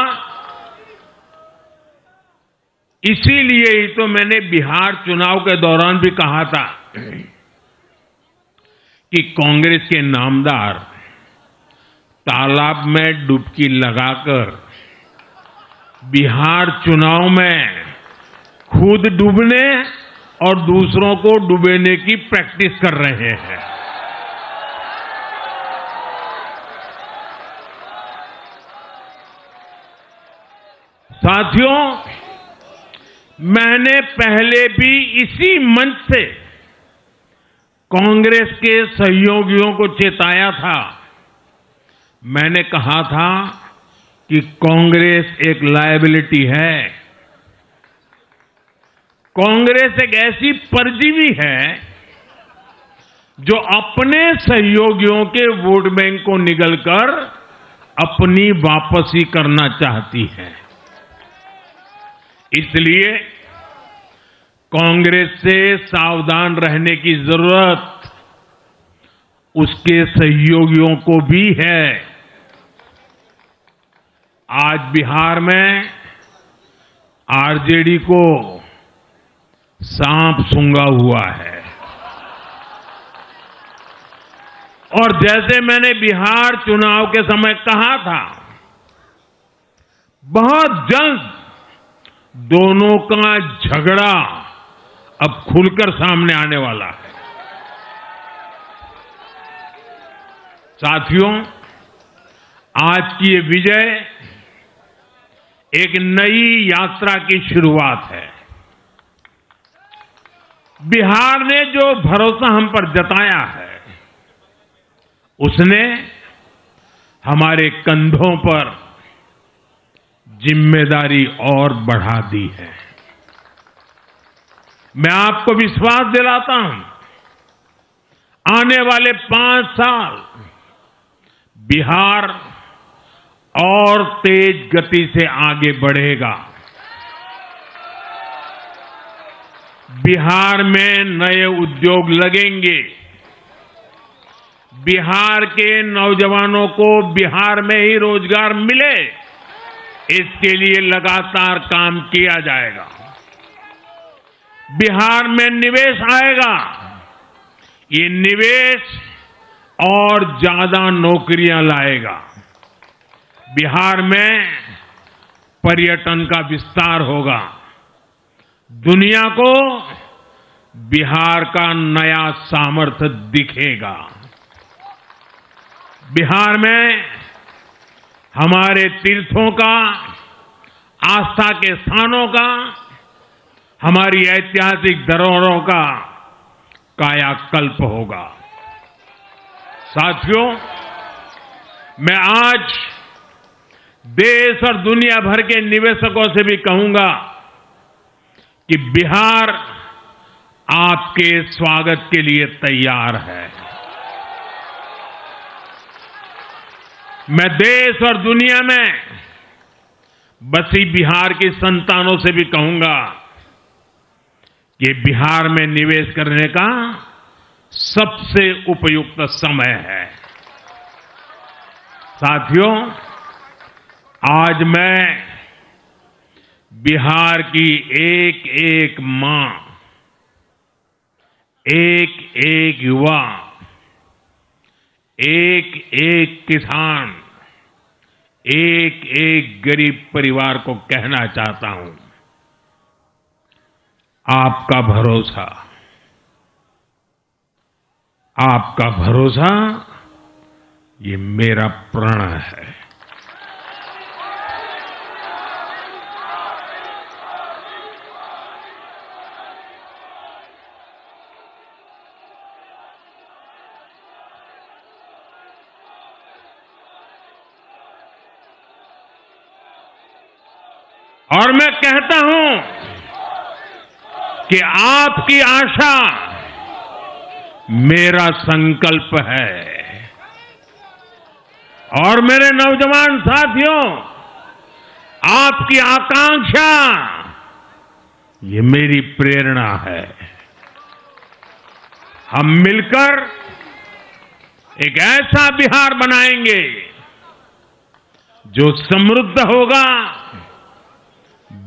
इसीलिए ही तो मैंने बिहार चुनाव के दौरान भी कहा था कि कांग्रेस के नामदार तालाब में डुबकी लगाकर बिहार चुनाव में खुद डूबने और दूसरों को डुबेने की प्रैक्टिस कर रहे हैं। साथियों, मैंने पहले भी इसी मंच से कांग्रेस के सहयोगियों को चेताया था। मैंने कहा था कि कांग्रेस एक लायबिलिटी है। कांग्रेस एक ऐसी परजीवी है जो अपने सहयोगियों के वोट बैंक को निगलकर अपनी वापसी करना चाहती है। इसलिए कांग्रेस से सावधान रहने की जरूरत उसके सहयोगियों को भी है। आज बिहार में आरजेडी को सांप सूंघा हुआ है। और जैसे मैंने बिहार चुनाव के समय कहा था, बहुत जल्द दोनों का झगड़ा अब खुलकर सामने आने वाला है। साथियों, आज की ये विजय एक नई यात्रा की शुरुआत है। बिहार ने जो भरोसा हम पर जताया है, उसने हमारे कंधों पर जिम्मेदारी और बढ़ा दी है। मैं आपको विश्वास दिलाता हूं, आने वाले 5 साल बिहार और तेज गति से आगे बढ़ेगा। बिहार में नए उद्योग लगेंगे। बिहार के नौजवानों को बिहार में ही रोजगार मिले, इसके लिए लगातार काम किया जाएगा। बिहार में निवेश आएगा। ये निवेश और ज्यादा नौकरियां लाएगा। बिहार में पर्यटन का विस्तार होगा। दुनिया को बिहार का नया सामर्थ्य दिखेगा। बिहार में हमारे तीर्थों का, आस्था के स्थानों का, हमारी ऐतिहासिक धरोहरों का कायाकल्प होगा। साथियों, मैं आज देश और दुनिया भर के निवेशकों से भी कहूंगा कि बिहार आपके स्वागत के लिए तैयार है। मैं देश और दुनिया में बसी बिहार की संतानों से भी कहूंगा कि बिहार में निवेश करने का सबसे उपयुक्त समय है। साथियों, आज मैं बिहार की एक एक मां, एक एक युवा, एक एक किसान, एक एक गरीब परिवार को कहना चाहता हूं, आपका भरोसा, आपका भरोसा ये मेरा प्रण है। और मैं कहता हूं कि आपकी आशा मेरा संकल्प है। और मेरे नौजवान साथियों, आपकी आकांक्षा ये मेरी प्रेरणा है। हम मिलकर एक ऐसा बिहार बनाएंगे जो समृद्ध होगा,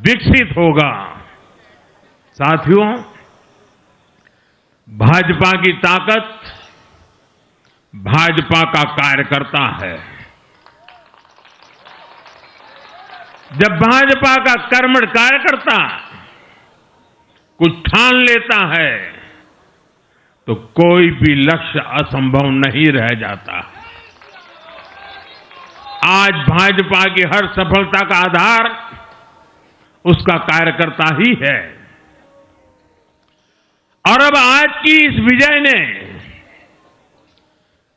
विकसित होगा। साथियों, भाजपा की ताकत भाजपा का कार्यकर्ता है। जब भाजपा का कर्मठ कार्यकर्ता कुछ ठान लेता है तो कोई भी लक्ष्य असंभव नहीं रह जाता। आज भाजपा की हर सफलता का आधार उसका कार्यकर्ता ही है। और अब आज की इस विजय ने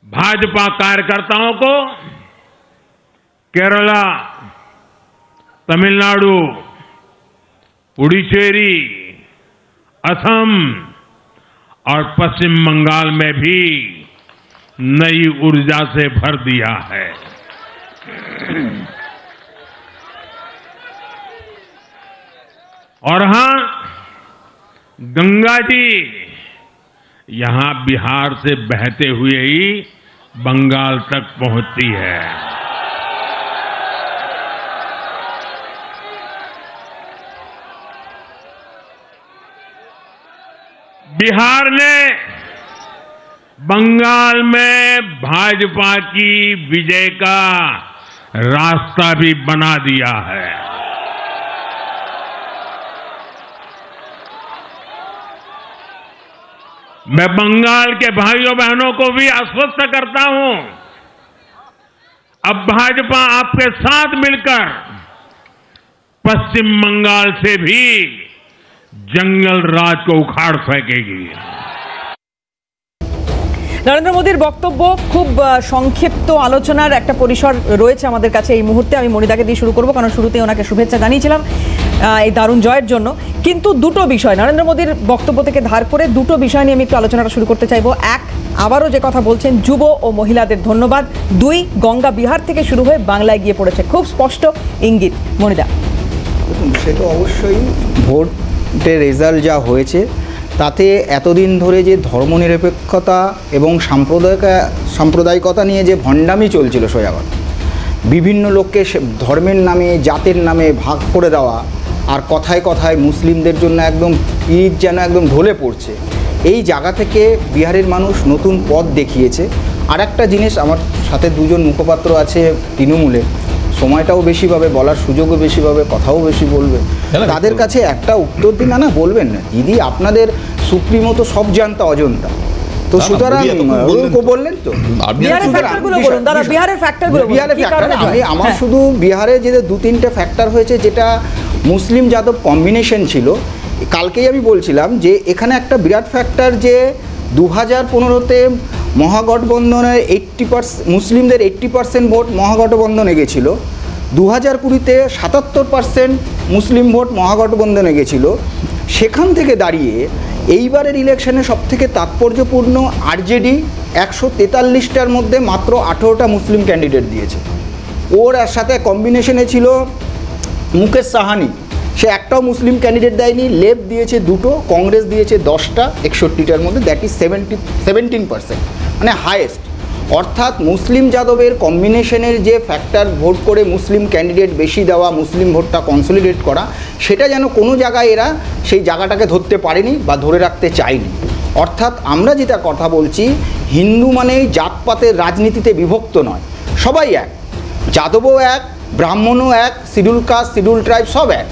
भाजपा कार्यकर्ताओं को केरला, तमिलनाडु, पुडुचेरी, असम और पश्चिम बंगाल में भी नई ऊर्जा से भर दिया है। और हां, गंगा जी यहां बिहार से बहते हुए ही बंगाल तक पहुंचती है। बिहार ने बंगाल में भाजपा की विजय का रास्ता भी बना दिया है। मैं बंगाल के भाइयों बहनों को भी आश्वस्त करता हूं, अब भाजपा आपके साथ मिलकर पश्चिम बंगाल से भी जंगल राज को उखाड़ फेंकेगी। নরেন্দ্র মোদীর বক্তব্য খুব সংক্ষিপ্ত আলোচনার একটা পরিসর রয়েছে আমাদের কাছে এই মুহূর্তে। আমি মনিদাকে দিয়ে শুরু করব, কারণ শুরুতেই ওনাকে শুভেচ্ছা জানিয়েছিলাম এই দারুণ জয়ের জন্য। কিন্তু দুটো বিষয় নরেন্দ্র মোদীর বক্তব্য থেকে ধার করে দুটো বিষয় নিয়ে আমি একটু আলোচনাটা শুরু করতে চাইবো। এক, আবারও যে কথা বলছেন যুব ও মহিলাদের ধন্যবাদ। দুই, গঙ্গা বিহার থেকে শুরু হয়ে বাংলায় গিয়ে পড়েছে, খুব স্পষ্ট ইঙ্গিত। মনিদা। সে তো অবশ্যই ভোটের রেজাল্ট যা হয়েছে তাতে এতদিন ধরে যে ধর্মনিরপেক্ষতা এবং সাম্প্রদায়িকতা নিয়ে যে ভণ্ডামি চলছিল, সোজা কথা, বিভিন্ন লোককে ধর্মের নামে, জাতের নামে ভাগ করে দেওয়া, আর কথায় কথায় মুসলিমদের জন্য একদম পিঠ যেন একদম ঢলে পড়ছে, এই জায়গা থেকে বিহারের মানুষ নতুন পথ দেখিয়েছে। আর একটা জিনিস, আমার সাথে দুজন মুখপাত্র আছে তৃণমূলে, সময়টাও বেশি পাবে, বলার সুযোগও বেশি পাবে, কথাও বেশি বলবে। তাদের কাছে একটা উত্তর দিন, না বলবেন না দিদি, আপনাদের সুপ্রিমো তো সব জানতা অজন্তা, তো সুতরাং বললেন তো আমার শুধু বিহারে যে দু তিনটে ফ্যাক্টর হয়েছে, যেটা মুসলিম যাদব কম্বিনেশন ছিল, কালকেই আমি বলছিলাম যে এখানে একটা বিরাট ফ্যাক্টর যে 2015-তে মহাগঠবন্ধনের 80% মুসলিমদের 80% ভোট মহাগঠবন্ধনে গেছিল, 2020-তে 77% মুসলিম ভোট মহাগঠবন্ধনে গেছিল। সেখান থেকে দাঁড়িয়ে এইবারের ইলেকশনে সবথেকে তাৎপর্যপূর্ণ আরজেডি 143টার মধ্যে মাত্র 18টা মুসলিম ক্যান্ডিডেট দিয়েছে। ওর সাথে কম্বিনেশনে ছিল মুকেশ সাহানি, সে একটাও মুসলিম ক্যান্ডিডেট দেয়নি। লেফট দিয়েছে 2টো, কংগ্রেস দিয়েছে 10টা 61টার মধ্যে, দ্যাট ইজ 17%, মানে হায়েস্ট। অর্থাৎ মুসলিম যাদবের কম্বিনেশনের যে ফ্যাক্টর, ভোট করে মুসলিম ক্যান্ডিডেট বেশি দেওয়া, মুসলিম ভোটটা কনসলিডেট করা, সেটা যেন কোনো জায়গায় এরা সেই জায়গাটাকে ধরতে পারেনি বা ধরে রাখতে চায়নি। অর্থাৎ আমরা যেটা কথা বলছি, হিন্দু মানে জাতপাতের রাজনীতিতে বিভক্ত নয়, সবাই এক, যাদবও এক, ব্রাহ্মণও এক, শিডিউল কাস্ট, শিডিউল ট্রাইব সব এক।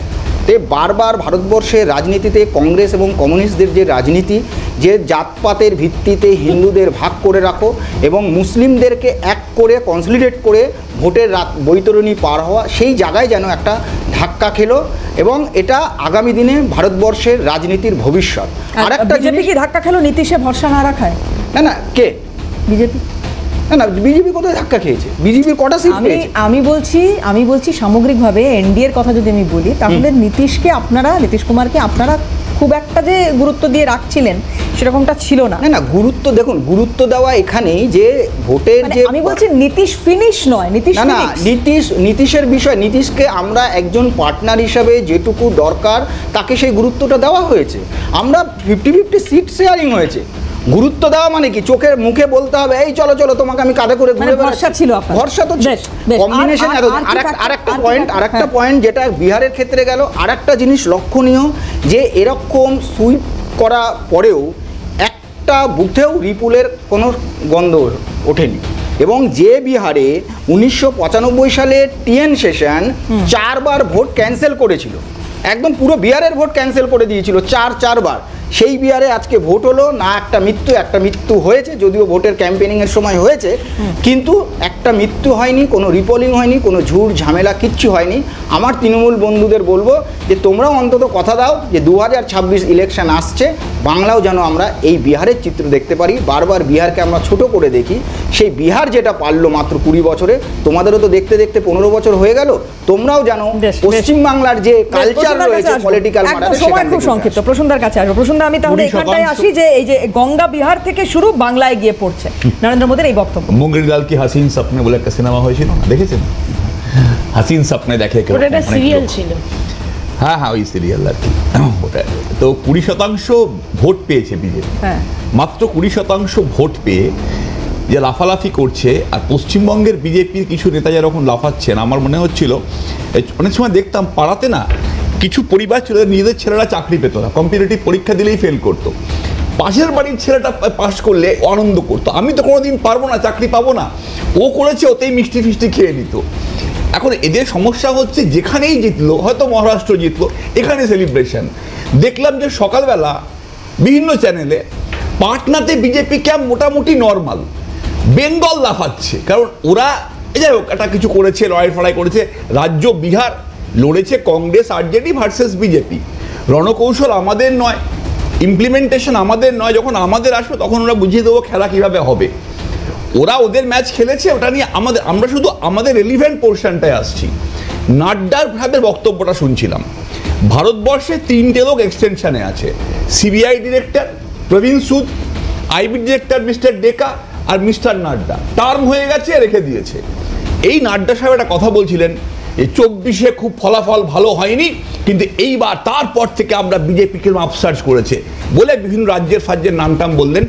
তে বারবার ভারতবর্ষের রাজনীতিতে কংগ্রেস এবং কমিউনিস্টদের যে রাজনীতি, যে জাতপাতের ভিত্তিতে হিন্দুদের ভাগ করে রাখো এবং মুসলিমদেরকে এক করে কনসলিডেট করে ভোটের বৈতরণী পার হওয়া, সেই জায়গায় যেন একটা ধাক্কা খেলো এবং এটা আগামী দিনে ভারতবর্ষের রাজনীতির ভবিষ্যৎ। আর একটা বিজেপি কি ধাক্কা খেলো নীতিশে ভরসা না রাখায়? না কে? বিজেপি না বিজেপি কোথায় ধাক্কা খেয়েছে, বিজেপির কটা সিট পেয়েছে? আমি বলছি সামগ্রিকভাবে এনডিএর কথা যদি আমি বলি, তাহলে নীতিশ কুমারকে আপনারা খুব একটা যে গুরুত্ব দিয়ে রাখছিলেন সেরকমটা ছিল না। না গুরুত্ব, দেখুন গুরুত্ব দেওয়া এখানেই যে ভোটের যে আমি বলছি নীতিশ ফিনিশ নয়, নীতিশের বিষয়, নীতিশকে আমরা একজন পার্টনার হিসাবে যেটুকু দরকার তাকে সেই গুরুত্বটা দেওয়া হয়েছে। আমরা 50-50 সিট শেয়ারিং হয়েছে। গুরুত্ব দেওয়া মানে কি চোখের মুখে বলতে হবে এই চলো চলো তোমাকে আমি কাঁধে করে ঘুরে ভরসা ছিল, ভরসা তো কম্বিনেশন। আরেকটা পয়েন্ট যেটা বিহারের ক্ষেত্রে গেল, আরেকটা জিনিস লক্ষণীয় যে এরকম সুইপ করা পরেও একটা বুথেও রিপুলের কোনো গন্ধ ওঠেনি। এবং যে বিহারে 1995 সালে টিএন সেশন 4 বার ভোট ক্যান্সেল করেছিল, একদম পুরো বিহারের ভোট ক্যান্সেল করে দিয়েছিল 4 বার, সেই বিহারে আজকে ভোট হলো না, একটা মৃত্যু হয়েছে, যদিও ভোটের ক্যাম্পেনিংয়ের সময় হয়েছে, কিন্তু একটা মৃত্যু হয়নি, কোনো রিপোলিং হয়নি, কোনো ঝুট ঝামেলা কিচ্ছু হয়নি। আমার তৃণমূল বন্ধুদের বলবো যে তোমরাও অন্তত কথা দাও যে 2026 ইলেকশন আসছে, বাংলাও যেন আমরা এই বিহারের চিত্র দেখতে পারি। বারবার বিহারকে আমরা ছোট করে দেখি, সেই বিহার যেটা পারলো মাত্র 20 বছরে, তোমাদেরও তো দেখতে দেখতে 15 বছর হয়ে গেল, তোমরাও জানো পশ্চিমবাংলার যে কালচার রয়েছে পলিটিক্যাল মার্কেটে। সময় খুব সংক্ষিপ্ত, প্রসন্দার কাছে আসবো। প্রসন্দা, আমি তাহলে এখানটায় আসি যে এই যে গঙ্গা বিহার থেকে শুরু বাংলায় গিয়ে পড়ছে, নরেন্দ্র মোদীর এই বক্তব্য। মুঙ্গের লাল কি হাসিন স্বপ্নে বলে একটা সিনেমা হয়েছিল, দেখেছেন? হাসিন স্বপ্নে দেখে কেউ, ওটা একটা সিরিয়াল ছিল। হ্যাঁ ওই সিরিয়াল আর কি। ওটা তো 20% ভোট পেয়েছে বিজেপি, মাত্র 20% ভোট পেয়ে যে লাফালাফি করছে। আর পশ্চিমবঙ্গের বিজেপির কিছু নেতা যেরকম লাফাচ্ছেন, আমার মনে হচ্ছিল অনেক সময় দেখতাম পাড়াতে না কিছু পরিবার ছিল নিজেদের ছেলেরা চাকরি পেত না, কম্পিটিটিভ পরীক্ষা দিলেই ফেল করতো, পাশের বাড়ির ছেলেটা পাস করলে আনন্দ করতো, আমি তো কোনোদিন পারবো না, চাকরি পাবো না, ও করেছে, ওতেই মিষ্টি ফিষ্টি খেয়ে নিত। এখন এদের সমস্যা হচ্ছে যেখানেই জিতলো, হয়তো মহারাষ্ট্র জিতলো, এখানে সেলিব্রেশন। দেখলাম যে সকালবেলা বিভিন্ন চ্যানেলে পাটনাতে বিজেপি ক্যাম্প মোটামুটি নর্মাল, বেঙ্গল লাফাচ্ছে, কারণ ওরা যাই হোক একটা কিছু করেছে, লড়াই ফড়াই করেছে। রাজ্য বিহার লড়েছে কংগ্রেস আরজেডি ভার্সেস বিজেপি, রণকৌশল আমাদের নয়, ইমপ্লিমেন্টেশন আমাদের নয়, যখন আমাদের আসবে তখন ওরা বুঝিয়ে দেবো খেলা কীভাবে হবে। ওরা ওদের ম্যাচ খেলেছে, ওটা নিয়ে আমরা শুধু আমাদের রেলিভেন্ট পোর্শনটায় আসছি। নাড্ডার ভাবে বক্তব্যটা শুনছিলাম, ভারতবর্ষে 3টে লোক এক্সটেনশনে আছে, সিবিআই ডিরেক্টর প্রবীণ সুদ, আইবি ডিরেক্টর মিস্টার ডেকা আর মিস্টার নাড্ডা, টার্ম হয়ে গেছে, রেখে দিয়েছে। এই নাড্ডা সাহেব একটা কথা বলছিলেন, এই 24-এ খুব ফলাফল ভালো হয়নি, কিন্তু এইবার তারপর থেকে আমরা বিজেপিকে আপসার্চ করেছে বলে বিভিন্ন রাজ্যের নামটাম বললেন।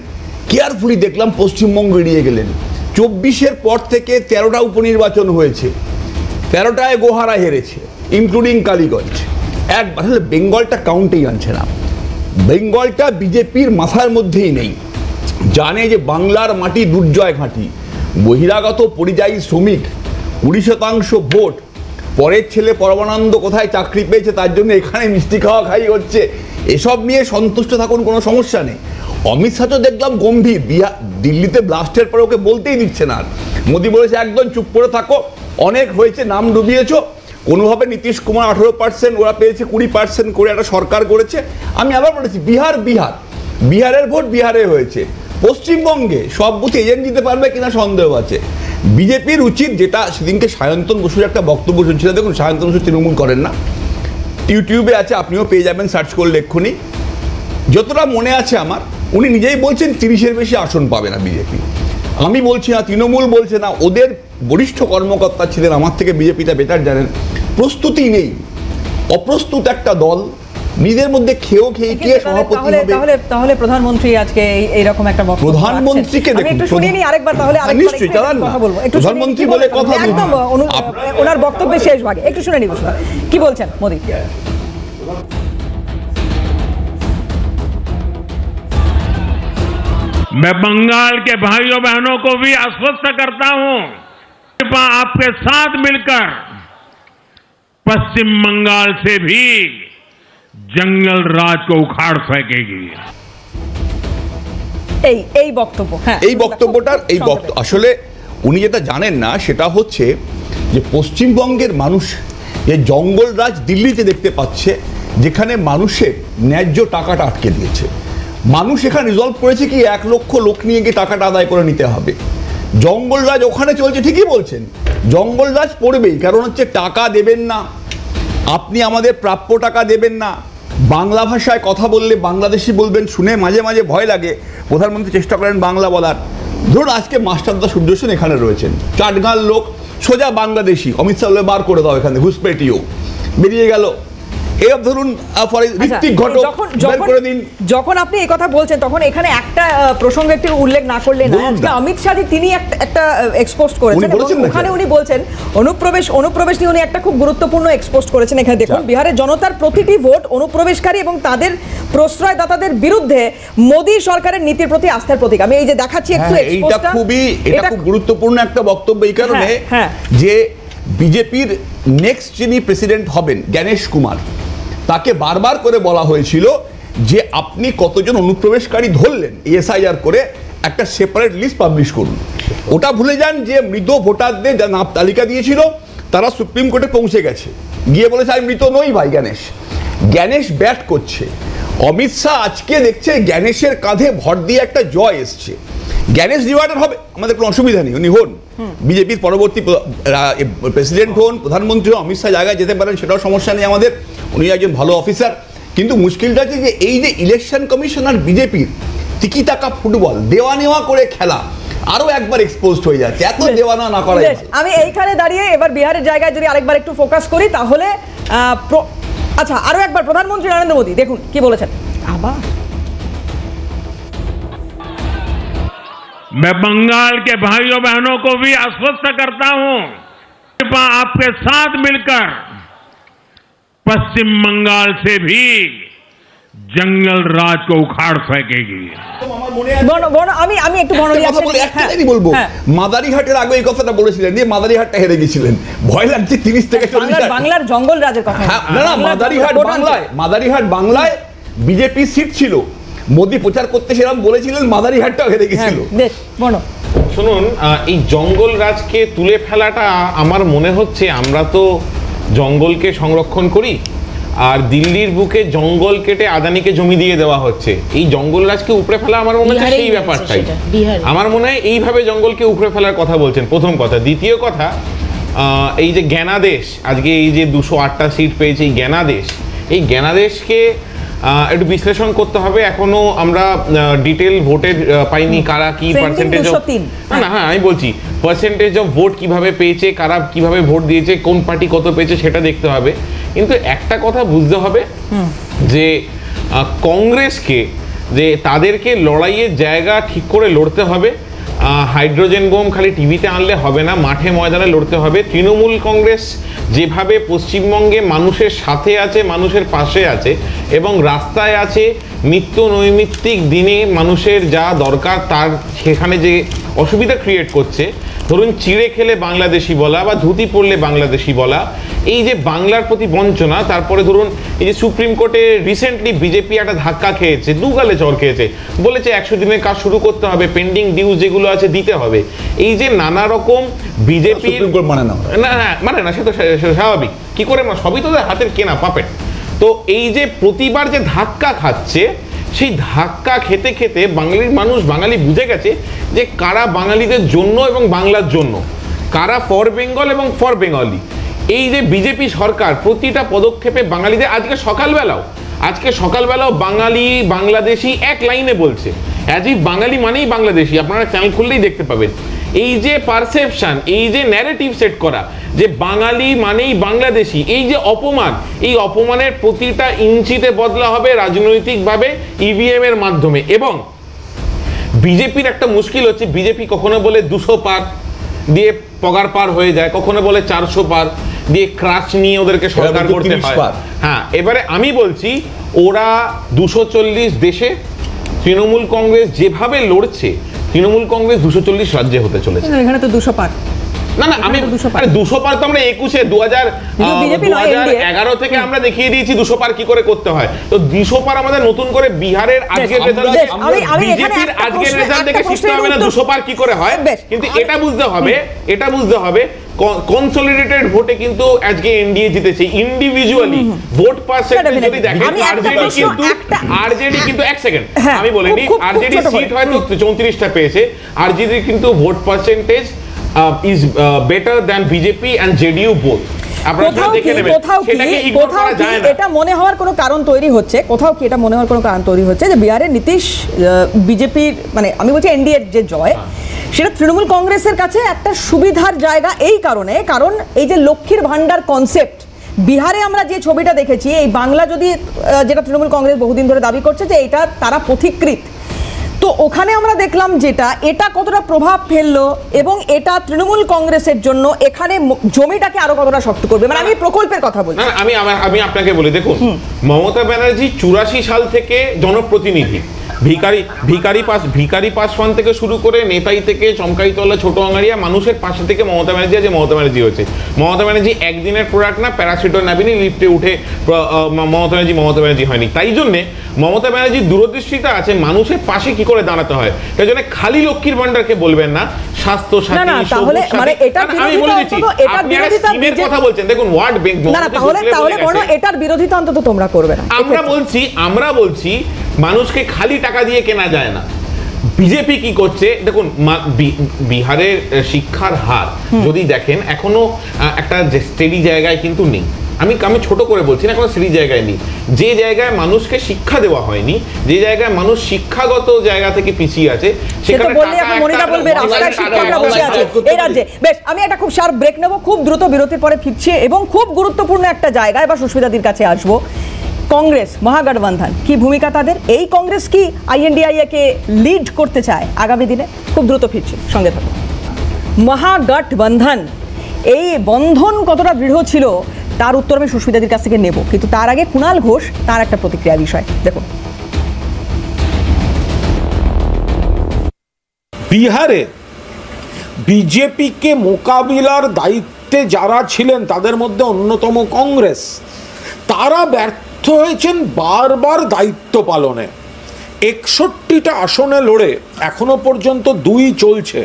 কেয়ারফুলি দেখলাম পশ্চিমবঙ্গ এড়িয়ে গেলেন। 24-এর পর থেকে 13টা উপনির্বাচন হয়েছে, 13টায় গোহারা হেরেছে, ইনক্লুডিং কালীগঞ্জ। আসলে বেঙ্গলটা কাউন্টেই আনছে না, বেঙ্গলটা বিজেপির মাথার মধ্যেই নেই। জানে যে বাংলার মাটি দুর্জয় ঘাঁটি, বহিরাগত পরিযায়ী শ্রমিক 20% ভোট, পরের ছেলে পরমানন্দ কোথায় চাকরি পেয়েছে তার জন্য এখানে মিষ্টি খাই হচ্ছে, এসব নিয়ে সন্তুষ্ট থাকুন, কোনো সমস্যা নেই। অমিত শাহ তো দেখলাম গম্ভীর, দিল্লিতে ব্লাস্টের পরে ওকে বলতেই দিচ্ছে না, মোদী বলেছে একদম চুপ করে থাকো, অনেক হয়েছে, নাম ডুবিয়েছ, কোনোভাবে নীতিশ কুমার 18%, ওরা পেয়েছে 20% করে একটা সরকার করেছে। আমি আবার বলেছি বিহারের ভোট বিহারে হয়েছে, পশ্চিমবঙ্গে সব বুথে এজেন্ট দিতে পারবে কিনা সন্দেহ আছে। বিজেপির উচিত, যেটা সেদিনকে সায়ন্তন বসুর একটা বক্তব্য শুনছিল, দেখুন সায়ন্তন বসু তৃণমূল করেন না, ইউটিউবে আছে, আপনিও পেয়ে যাবেন সার্চ করলে এক্ষুনি। যতটা মনে আছে আমার, উনি নিজেই বলছেন 30-এর বেশি আসন পাবে না বিজেপি। আমি বলছি না, তৃণমূল বলছে না, ওদের বরিষ্ঠ কর্মকর্তা ছিলেন, আমার থেকে বিজেপিটা বেটার জানেন, প্রস্তুতি নেই, অপ্রস্তুত একটা দল, নিজের মধ্যে খেয়ে সভাপতি হবে। তাহলে প্রধানমন্ত্রী আজকে এইরকম একটা বক্তব্য, প্রধানমন্ত্রীকে একটু শুনিয়ে নি আরেকবার, তাহলে নিশ্চয়ই কথা বলবো, প্রধানমন্ত্রী বলে কথা একদম ওনার বক্তব্যের শেষ ভাগে একটু শুনে নিব কি বলছেন মোদী। मैं बंगाल के भाइयों बहनों को भी आश्वस्त करता हूं, आपके साथ मिलकर पश्चिम बंगाल से भी जंगल राज को उखाड़ फेंकेगी। এই বক্তব্য, হ্যাঁ এই বক্তব্যটার আসলে উনি যেটা জানেন না সেটা হচ্ছে যে পশ্চিমবঙ্গের মানুষ যে জঙ্গল রাজ দিল্লিতে দেখতে পাচ্ছে, যেখানে মানুষের ন্যায্য টাকাটা আটকে দিয়েছে। মানুষ এখানে রিজলভ করেছে কি 1 লক্ষ লোক নিয়ে গিয়ে টাকাটা আদায় করে নিতে হবে। জঙ্গলরাজ ওখানে চলছে, ঠিকই বলছেন, জঙ্গলরাজ পড়বেই, কারণ হচ্ছে টাকা দেবেন না আপনি, আমাদের প্রাপ্য টাকা দেবেন না, বাংলা ভাষায় কথা বললে বাংলাদেশি বলবেন, শুনে মাঝে মাঝে ভয় লাগে, প্রধানমন্ত্রী চেষ্টা করেন বাংলা বলার। ধরুন আজকে মাস্টারদা সূর্য সেন এখানে রয়েছেন, চাটগাঁর লোক, সোজা বাংলাদেশি, অমিত শাহ বার করে দাও এখানে, ঘুষপেটিও বেরিয়ে গেল। এর ধরুন ঋত্বিক ঘটক বের করে দিন। যখন আপনি এই কথা বলছেন তখন এখানে একটা প্রসঙ্গ একটু উল্লেখ না করলে না, আজকে অমিত শাহ তিনি একটা এক্সপোজ করেছেন, ওখানে উনি বলছেন অনুপ্রবেশ নিয়ে উনি একটা খুব গুরুত্বপূর্ণ এক্সপোজ করেছেন। এখানে দেখুন, বিহারের জনতার প্রতিটি ভোট অনুপ্রবেশকারী এবং তাদের প্রশ্রয়দাতাদের বিরুদ্ধে মোদী সরকারের নীতির প্রতি আস্থার প্রতীক। আমি এই যে দেখাচ্ছি একটু এক্সপোজটা, এটা খুব গুরুত্বপূর্ণ একটা বক্তব্য এই কারণে যে বিজেপির নেক্সট যিনি প্রেসিডেন্ট হবেন জ্ঞানেশ কুমার, তাকে বারবার করে বলা হয়েছিল যে আপনি কতজন অনুপ্রবেশকারী ধরলেন এসআইআর করে একটা সেপারেট লিস্ট পাবলিশ করুন। ওটা ভুলে যান যে মৃত ভোটারদের যা নাম তালিকা দিয়েছিল তারা সুপ্রিম কোর্টে পৌঁছে গেছে, গিয়ে বলেছে আমি মৃত নই ভাই। জ্ঞানেশ ব্যাট করছে। অমিত শাহ আজকে দেখছে জ্ঞানেশের কাঁধে ভর দিয়ে একটা জয় এসছে। জ্ঞানেশ রিওয়ার্ডার হবে, আমাদের কোনো অসুবিধা নেই, উনি হন বিজেপির পরবর্তী প্রেসিডেন্ট হন, প্রধানমন্ত্রী হন, অমিত শাহ জায়গায় যেতে পারেন, সেটাও সমস্যা নেই আমাদের, উনি একজন ভালো অফিসার। কিন্তু মুশকিলটা হচ্ছে যে এই যে ইলেকশন কমিশন আর বিজেপির টিকি টাকা ফুটবল দেওয়া নেওয়া করে খেলা আরো একবার এক্সপোজড হয়ে যাচ্ছে, এত দেওয়া না করা। আমি এইখানে দাঁড়িয়ে এবার বিহারের জায়গায় যদি আরেকবার একটু ফোকাস করি তাহলে আচ্ছা আরো একবার প্রধানমন্ত্রী নরেন্দ্র মোদী দেখুন কি বলেছেন। আবার मैं बंगाल के भाइयों बहनों को भी आश्वस्त करता हूं, आपके साथ मिलकर पश्चिम बंगाल से भी जंगल राज को उखाड़ फेंकेगी। আমি একটু বলবো, মাদারিহাটের আগে এই কথাটা বলেছিলেন, দিয়ে মাদারিহাটটা হেরে গেছিলেন, ভয় লাগছে 30 থেকে 40 বাংলার জঙ্গল রাজের কথা। না, মাদারিহাট বাংলায় বিজেপি সিট ছিল, মোদী প্রচার করতে সেরকম বলেছিলেন, মাদারিহাটটাও হেরে গেছিল। শুনুন, এই জঙ্গল রাজকে তুলে ফেলাটা আমার মনে হচ্ছে, আমরা তো জঙ্গলকে সংরক্ষণ করি আর দিল্লির বুকে জঙ্গল কেটে আদানিকে জমি দিয়ে দেওয়া হচ্ছে, এই জঙ্গল রাজকে উপড়ে ফেলা আমার মনে হচ্ছে সেই ব্যাপারটাই। আমার মনে হয় এইভাবে জঙ্গলকে উপড়ে ফেলার কথা বলছেন, প্রথম কথা। দ্বিতীয় কথা, এই যে জ্ঞানাদেশ, আজকে এই যে 208টা সিট পেয়েছে এই জ্ঞানাদেশকে একটু বিশ্লেষণ করতে হবে। এখনো আমরা ডিটেল ভোটের পাইনি, কারা কি পার্সেন্টেজ, না হ্যাঁ আমি বলছি পার্সেন্টেজ অফ ভোট কিভাবে পেয়েছে, কারা কিভাবে ভোট দিয়েছে, কোন পার্টি কত পেয়েছে সেটা দেখতে হবে। কিন্তু একটা কথা বুঝতে হবে যে কংগ্রেসকে, যে তাদেরকে লড়াইয়ের জায়গা ঠিক করে লড়তে হবে। হাইড্রোজেন বোম খালি টিভিতে আনলে হবে না, মাঠে ময়দানে লড়তে হবে। তৃণমূল কংগ্রেস যেভাবে পশ্চিমবঙ্গে মানুষের সাথে আছে, মানুষের পাশে আছে এবং রাস্তায় আছে, নিত্য নৈমিত্তিক দিনে মানুষের যা দরকার তার সেখানে যে অসুবিধা ক্রিয়েট করছে, ধরুন চিড়ে খেলে বাংলাদেশি বলা বা ধুতি পরলে বাংলাদেশি বলা, এই যে বাংলার প্রতি বঞ্চনা। তারপরে ধরুন এই যে সুপ্রিম কোর্টে রিসেন্টলি বিজেপি একটা ধাক্কা খেয়েছে, দুগালে চড় খেয়েছে, বলেছে 100 দিনের কাজ শুরু করতে হবে, পেন্ডিং ডিউজ যেগুলো আছে দিতে হবে। এই যে নানা রকম বিজেপি মানে না, সে তো স্বাভাবিক, কি করে না, সবই তো হাতের কেনা পাপেট। তো এই যে প্রতিবার যে ধাক্কা খাচ্ছে, সেই ধাক্কা খেতে খেতে বাঙালির মানুষ, বাঙালি বুঝে গেছে যে কারা বাঙালিদের জন্য এবং বাংলার জন্য, কারা ফর বেঙ্গল এবং ফর বেঙ্গলি। এই যে বিজেপি সরকার প্রতিটা পদক্ষেপে বাঙালিদের, আজকে সকালবেলাও বাঙালি বাংলাদেশি এক লাইনে বলছে, অ্যাজ ইফ বাঙালি মানেই বাংলাদেশি। আপনারা চ্যানেল খুললেই দেখতে পাবেন। এই যে পারসেপশন, এই যে ন্যারেটিভ সেট করা যে বাঙালি মানেই বাংলাদেশি, এই যে অপমান, এই অপমানের প্রতিটা ইঞ্চিতে বদলা হবে রাজনৈতিকভাবে ইভিএম এর মাধ্যমে। এবং বিজেপির একটা মুশকিল হচ্ছে, বিজেপি কখনো বলে 200 পার দিয়ে পগার পার হয়ে যায়, কখনো বলে 400 পার দিয়ে ক্রাশ নিয়ে ওদেরকে সরকার করতে হয়। হ্যাঁ, এবারে আমি বলছি ওরা 240 দেশে, তৃণমূল কংগ্রেস যেভাবে লড়ছে, তৃণমূল কংগ্রেস 240 রাজ্যে হতে চলেছে। এখানে তো 200 পার না, আমি 200 পার তো আমরা 2011 থেকে আমরা দেখিয়ে দিয়েছি 200 পার কি করে করতে হয়। তো 200 পার আমাদের নতুন করে বিহারের আজকের রেজাল্ট, বিজেপির আজকের রেজাল্ট দেখে শিখতে হবে না 200 পার কি করে হয়। কিন্তু এটা বুঝতে হবে কনসলিডেটেড ভোটে কিন্তু আজকে এনডিএ জিতেছে। ইন্ডিভিজুয়ালি ভোট পার্সেন্টেজ যদি দেখেন আরজেডি কিন্তু এক সেকেন্ড আমি বলিনি, আরজেডি সিট হয়তো 34টা পেয়েছে, আরজেডি কিন্তু vote percentage is better than BJP and JDU both. এটা মনে হওয়ার কোনো কারণ তৈরি হচ্ছে, কোথাও কি এটা মনে হওয়ার কোনো কারণ তৈরি হচ্ছে যে বিহারে নীতিশ বিজেপির মানে আমি বলছি এনডিএর যে জয় সেটা তৃণমূল কংগ্রেসের কাছে একটা সুবিধার জায়গা, এই কারণে কারণ এই যে লক্ষ্মীর ভান্ডার কনসেপ্ট বিহারে আমরা যে ছবিটা দেখেছি, এই বাংলা যদি যেটা তৃণমূল কংগ্রেস বহুদিন ধরে দাবি করছে যে এটা তারা পথিকৃত, তো ওখানে আমরা দেখলাম যেটা এটা কতটা প্রভাব ফেললো এবং এটা তৃণমূল কংগ্রেসের জন্য এখানে জমিটাকে আরো কতটা শক্ত করবে। মানে আমি প্রকল্পের কথা বলছি। আমি আপনাকে বলি, দেখুন মমতা ব্যানার্জি 84 সাল থেকে জনপ্রতিনিধি, ভিকারি পাসওয়ান থেকে শুরু করে নেতাই থেকে চমকাইতলা ছোট আঙারিয়া মানুষের পাশে থেকে মমতা ব্যানার্জি আছে। মমতা ব্যানার্জি হয়েছে, মমতা ব্যানার্জি একদিনের প্রোডাক্ট না, প্যারাসিটও নাবিনি লিফটে উঠে মমতা ব্যানার্জি হয়নি। তাই জন্যে মমতা ব্যানার্জির দূরদৃষ্টিতা আছে মানুষের পাশে কি করে দাঁড়াতে হয়। তাই জন্য খালি লক্ষ্মীর ভান্ডারকে বলবেন না, স্বাস্থ্য সাথী, আমি বলে দিচ্ছি আপনি কথা বলছেন, দেখুন ওয়ার্ড ব্যাংক এটার বিরোধিতা অন্তত তোমরা করবে না। আমরা বলছি মানুষকে খালি টাকা দিয়ে কেনা যায় না। বিজেপি কি করছে দেখুন, বিহারের শিক্ষার হার যদি দেখেন এখনো একটা স্টেডি জায়গায় কিন্তু নেই। আমি ছোট করে বলছি না, এখন স্টেডি জায়গায় নেই। যে জায়গায় মানুষকে শিক্ষা দেওয়া হয়নি, যে জায়গায় মানুষ শিক্ষাগত জায়গা থেকে পিছিয়ে আছে, সেখানে বেশ আমি একটা খুব শার্প ব্রেক নেব, খুব দ্রুত বিরতির পরে ফিরছি এবং খুব গুরুত্বপূর্ণ একটা জায়গায় বা সুস্মিতাদির কাছে আসবো। কংগ্রেস মহাগঠবন্ধন কি ভূমিকা তাদের? এই কংগ্রেস কি আইএনডিআইএ কে লিড করতে চায় আগামী দিনে? খুব দ্রুত ফিরছি, সঙ্গে থাকুন। মহাগঠবন্ধন এই বন্ধন কতটা দৃঢ় ছিল তার উত্তর আমি সুস্মিতাদির কাছ থেকে নেব, কিন্তু তার আগে কুণাল ঘোষ তার একটা প্রতিক্রিয়া বিষয় দেখুন। বিহারে বিজেপিকে মোকাবিলার দায়িত্বে যারা ছিলেন তাদের মধ্যে অন্যতম কংগ্রেস, তারা ব্যর্থ হয়েছেন বারবার দায়িত্ব পালনে। 61টা আসনে লড়ে এখনো পর্যন্ত 2 চলছে,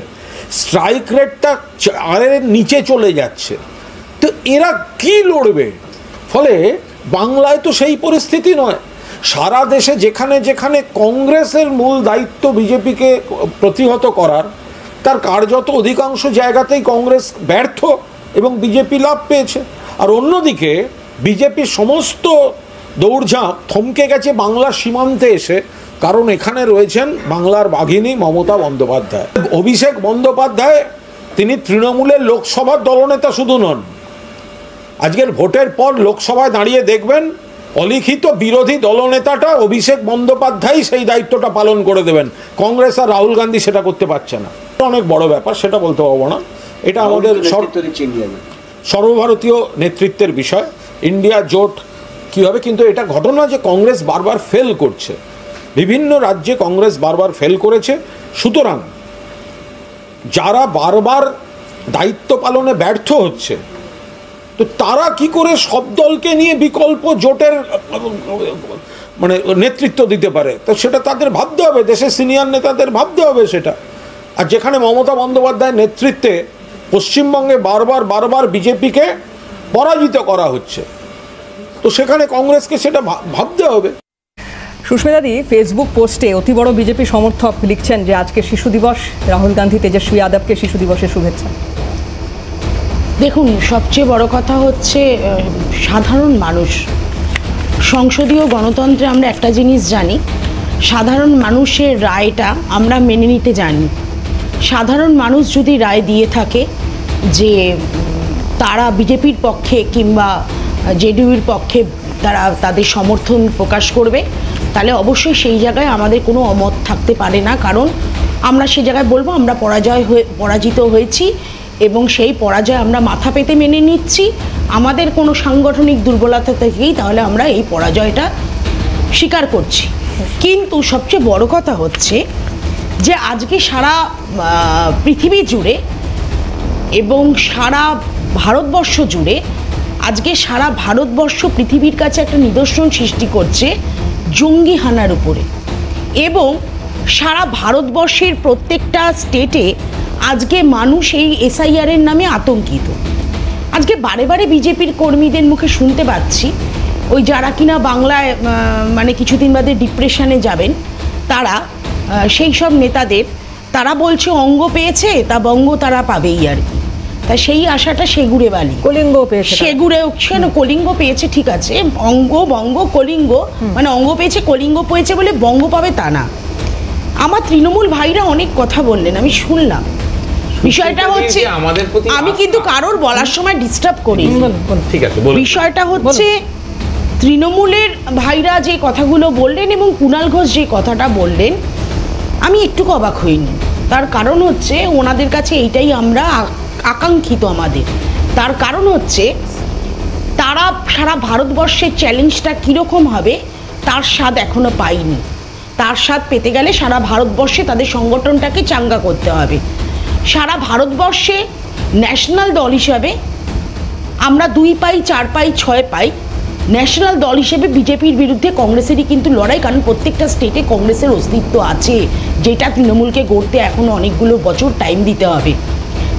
স্ট্রাইক রেটটা 4-এর নিচে চলে যাচ্ছে। তো এরা কি লড়বে? ফলে বাংলায় তো সেই পরিস্থিতি নয়। সারা দেশে যেখানে যেখানে কংগ্রেসের মূল দায়িত্ব বিজেপিকে প্রতিহত করার, তার কার্যত অধিকাংশ জায়গাতেই কংগ্রেস ব্যর্থ এবং বিজেপি লাভ পেয়েছে। আর অন্যদিকে বিজেপির সমস্ত দৌড়ঝাঁপ থমকে গেছে বাংলার সীমান্তে এসে, কারণ এখানে রয়েছেন বাংলার বাঘিনী মমতা বন্দ্যোপাধ্যায়। অভিষেক বন্দ্যোপাধ্যায় তিনি তৃণমূলের লোকসভার দলনেতা শুধু নন, আজকের ভোটের পর লোকসভায় দাঁড়িয়ে দেখবেন অলিখিত বিরোধী দলনেতাটা অভিষেক বন্দ্যোপাধ্যায় সেই দায়িত্বটা পালন করে দেবেন। কংগ্রেস আর রাহুল গান্ধী সেটা করতে পারছে না। অনেক বড় ব্যাপার, সেটা বলতে পারবো না। এটা আমাদের সর্বভারতীয় নেতৃত্বের বিষয়, ইন্ডিয়া জোট কী হবে। কিন্তু এটা ঘটনা যে কংগ্রেস বারবার ফেল করছে, বিভিন্ন রাজ্যে কংগ্রেস বারবার ফেল করেছে। সুতরাং যারা বারবার দায়িত্ব পালনে ব্যর্থ হচ্ছে, তো তারা কি করে সব দলকে নিয়ে বিকল্প জোটের মানে নেতৃত্ব দিতে পারে, তো সেটা তাদের ভাবতে হবে, দেশের সিনিয়র নেতাদের ভাবতে হবে সেটা। আর যেখানে মমতা বন্দ্যোপাধ্যায়ের নেতৃত্বে পশ্চিমবঙ্গে বারবার বিজেপিকে পরাজিত করা হচ্ছে, তো সেখানে কংগ্রেসকে সেটা ভাবতে হবে। সুস্মিতাদি ফেসবুক পোস্টে অতি বড় বিজেপি সমর্থক লিখছেন যে আজকে শিশু দিবস, রাহুল গান্ধী তেজস্বী যাদবকে শিশু দিবসের শুভেচ্ছা। দেখুন, সবচেয়ে বড় কথা হচ্ছে সাধারণ মানুষ, সংসদীয় গণতন্ত্রে আমরা একটা জিনিস জানি, সাধারণ মানুষের রায়টা আমরা মেনে নিতে জানি। সাধারণ মানুষ যদি রায় দিয়ে থাকে যে তারা বিজেপির পক্ষে কিংবা জেডিইউর পক্ষে তারা তাদের সমর্থন প্রকাশ করবে, তাহলে অবশ্যই সেই জায়গায় আমাদের কোনো অমত থাকতে পারে না। কারণ আমরা সেই জায়গায় বলবো আমরা পরাজিত হয়েছি এবং সেই পরাজয় আমরা মাথা পেতে মেনে নিচ্ছি। আমাদের কোনো সাংগঠনিক দুর্বলতা থেকেই তাহলে আমরা এই পরাজয়টা স্বীকার করছি। কিন্তু সবচেয়ে বড় কথা হচ্ছে যে আজকে সারা পৃথিবী জুড়ে এবং সারা ভারতবর্ষ জুড়ে, আজকে সারা ভারতবর্ষ পৃথিবীর কাছে একটা নিদর্শন সৃষ্টি করছে জঙ্গি হানার উপরে, এবং সারা ভারতবর্ষের প্রত্যেকটা স্টেটে আজকে মানুষ এই SIR এর নামে আতঙ্কিত। আজকে বারে বারে বিজেপির কর্মীদের মুখে শুনতে পাচ্ছি, ওই যারা কিনা বাংলায় মানে কিছুদিন বাদে ডিপ্রেশনে যাবেন, তারা সেই সব নেতাদের তারা বলছে অঙ্গ পেয়েছে, তা বঙ্গ তারা পাবেই আর কি। তা সেই আশাটা সেগুড়ে বালি। কলিঙ্গ পেয়েছে, সেগুড়ে কলিঙ্গ পেয়েছে, ঠিক আছে, অঙ্গ বঙ্গ কলিঙ্গ, মানে অঙ্গ পেয়েছে কলিঙ্গ পেয়েছে বলে বঙ্গ পাবে তা না। আমার তৃণমূল ভাইরা অনেক কথা বললেন, আমি শুনলাম। বিষয়টা হচ্ছে আমি কিন্তু কারোর বলার সময় ডিস্টার্ব করি, ঠিক আছে। বিষয়টা হচ্ছে তৃণমূলের ভাইরা যে কথাগুলো বললেন এবং কুণাল ঘোষ যে কথাটা বললেন, আমি একটুকু অবাক হইনি। তার কারণ হচ্ছে ওনাদের কাছে এইটাই আমরা আকাঙ্ক্ষিত আমাদের। তার কারণ হচ্ছে তারা সারা ভারতবর্ষের চ্যালেঞ্জটা কীরকম হবে তার স্বাদ এখনো পায়নি। তার স্বাদ পেতে গেলে সারা ভারতবর্ষে তাদের সংগঠনটাকে চাঙ্গা করতে হবে। সারা ভারতবর্ষে ন্যাশনাল দল হিসাবে আমরা 2 পাই, 4 পাই, 6 পাই। ন্যাশনাল দল হিসেবে বিজেপির বিরুদ্ধে কংগ্রেসেরই কিন্তু লড়াই, কারণ প্রত্যেকটা স্টেটে কংগ্রেসের অস্তিত্ব আছে, যেটা তৃণমূলকে গড়তে এখনো অনেকগুলো বছর টাইম দিতে হবে।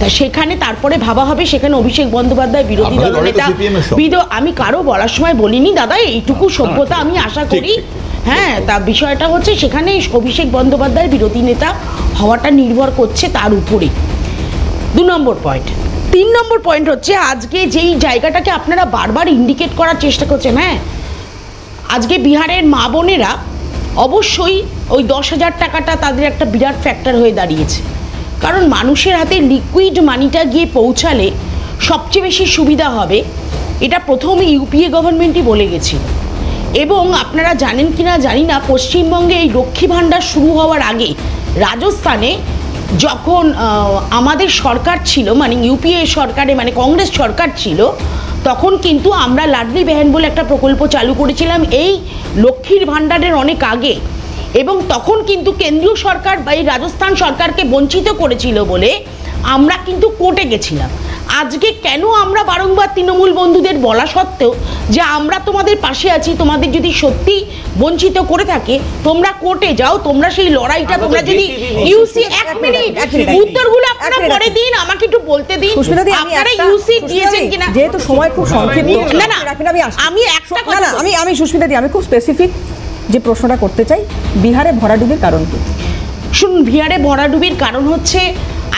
তা সেখানে তারপরে ভাবা হবে, সেখানে অভিষেক বন্দ্যোপাধ্যায় বিরোধী দলনেতা, আমি কারো বলার সময় বলিনি দাদা, এইটুকু সভ্যতা আমি আশা করি। হ্যাঁ, তা বিষয়টা হচ্ছে সেখানে অভিষেক বন্দ্যোপাধ্যায় বিরোধী নেতা হওয়াটা নির্ভর করছে তার উপরে। 2 নম্বর পয়েন্ট। 3 নম্বর পয়েন্ট হচ্ছে আজকে যেই জায়গাটাকে আপনারা বারবার ইন্ডিকেট করার চেষ্টা করছেন, হ্যাঁ, আজকে বিহারের মা বোনেরা অবশ্যই ওই 10,000 টাকাটা তাদের একটা বিরাট ফ্যাক্টর হয়ে দাঁড়িয়েছে। কারণ মানুষের হাতে লিকুইড মানিটা গিয়ে পৌঁছালে সবচেয়ে বেশি সুবিধা হবে, এটা প্রথমে ইউপিএ গভর্নমেন্টই বলে গেছিল। এবং আপনারা জানেন কিনা জানি না, পশ্চিমবঙ্গে এই লক্ষ্মী ভাণ্ডার শুরু হওয়ার আগে রাজস্থানে যখন আমাদের সরকার ছিল, মানে ইউপিএ সরকারে, মানে কংগ্রেস সরকার ছিল, তখন কিন্তু আমরা লাডলি বেহেন বলে একটা প্রকল্প চালু করেছিলাম এই লক্ষ্মীর ভাণ্ডারের অনেক আগে। এবং তখন কিন্তু কেন্দ্রীয় সরকার বা এই রাজস্থান সরকারকে বঞ্চিত করেছিল বলে আমরা কিন্তু কোর্টে গেছিলাম। আজকে কেন আমরা বারংবার তৃণমূল বন্ধুদের বলা সত্ত্বেও যে আমরা তোমাদের পাশে আছি, তোমাদের যদি সত্যি বঞ্চিত করে থাকে তোমরা কোর্টে যাও, তোমরা সেই লড়াইটা, তোমরা যদি ইউসি, 1 মিনিট, উত্তরগুলো আপনারা পরে দিন, আমাকে একটু বলতে দিন আপনারা ইউসি দিয়েছেন কিনা, যেহেতু সময় খুব সংক্ষিপ্ত। না না, আমি একটা কথা, আমি সুস্মিতা দি, আমি খুব স্পেসিফিক যে প্রশ্নটা করতে চাই, বিহারে ভরাডুবির কারণ কি? শুনুন, বিহারে ভরাডুবির কারণ হচ্ছে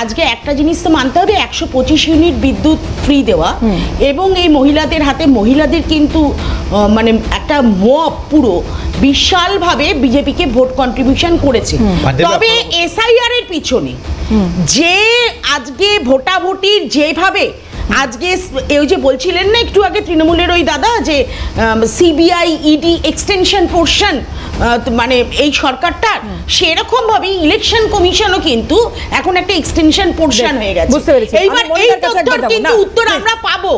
আজকে একটা জিনিস তো মানতে হবে, 125 ইউনিট বিদ্যুৎ ফ্রি দেওয়া এবং এই মহিলাদের হাতে, মহিলাদের কিন্তু মানে একটা মব পুরো বিশালভাবে বিজেপিকে ভোট কন্ট্রিবিউশন করেছে। তবে SIR এর পিছনে যে আজকে ভোটাভুটির যেভাবে আজকে এই যে বলছিলেন না একটু আগে তৃণমূলের ওই দাদা, যে CBI ED এক্সটেনশন পোর্শন মানে এই সরকারটার, সেরকম ভাবে ইলেকশন কমিশনও কিন্তু এখন একটা এক্সটেনশন পোর্শন হয়ে গেছে। এইবার এই তথ্যের কিন্তু উত্তর আমরা পাবো,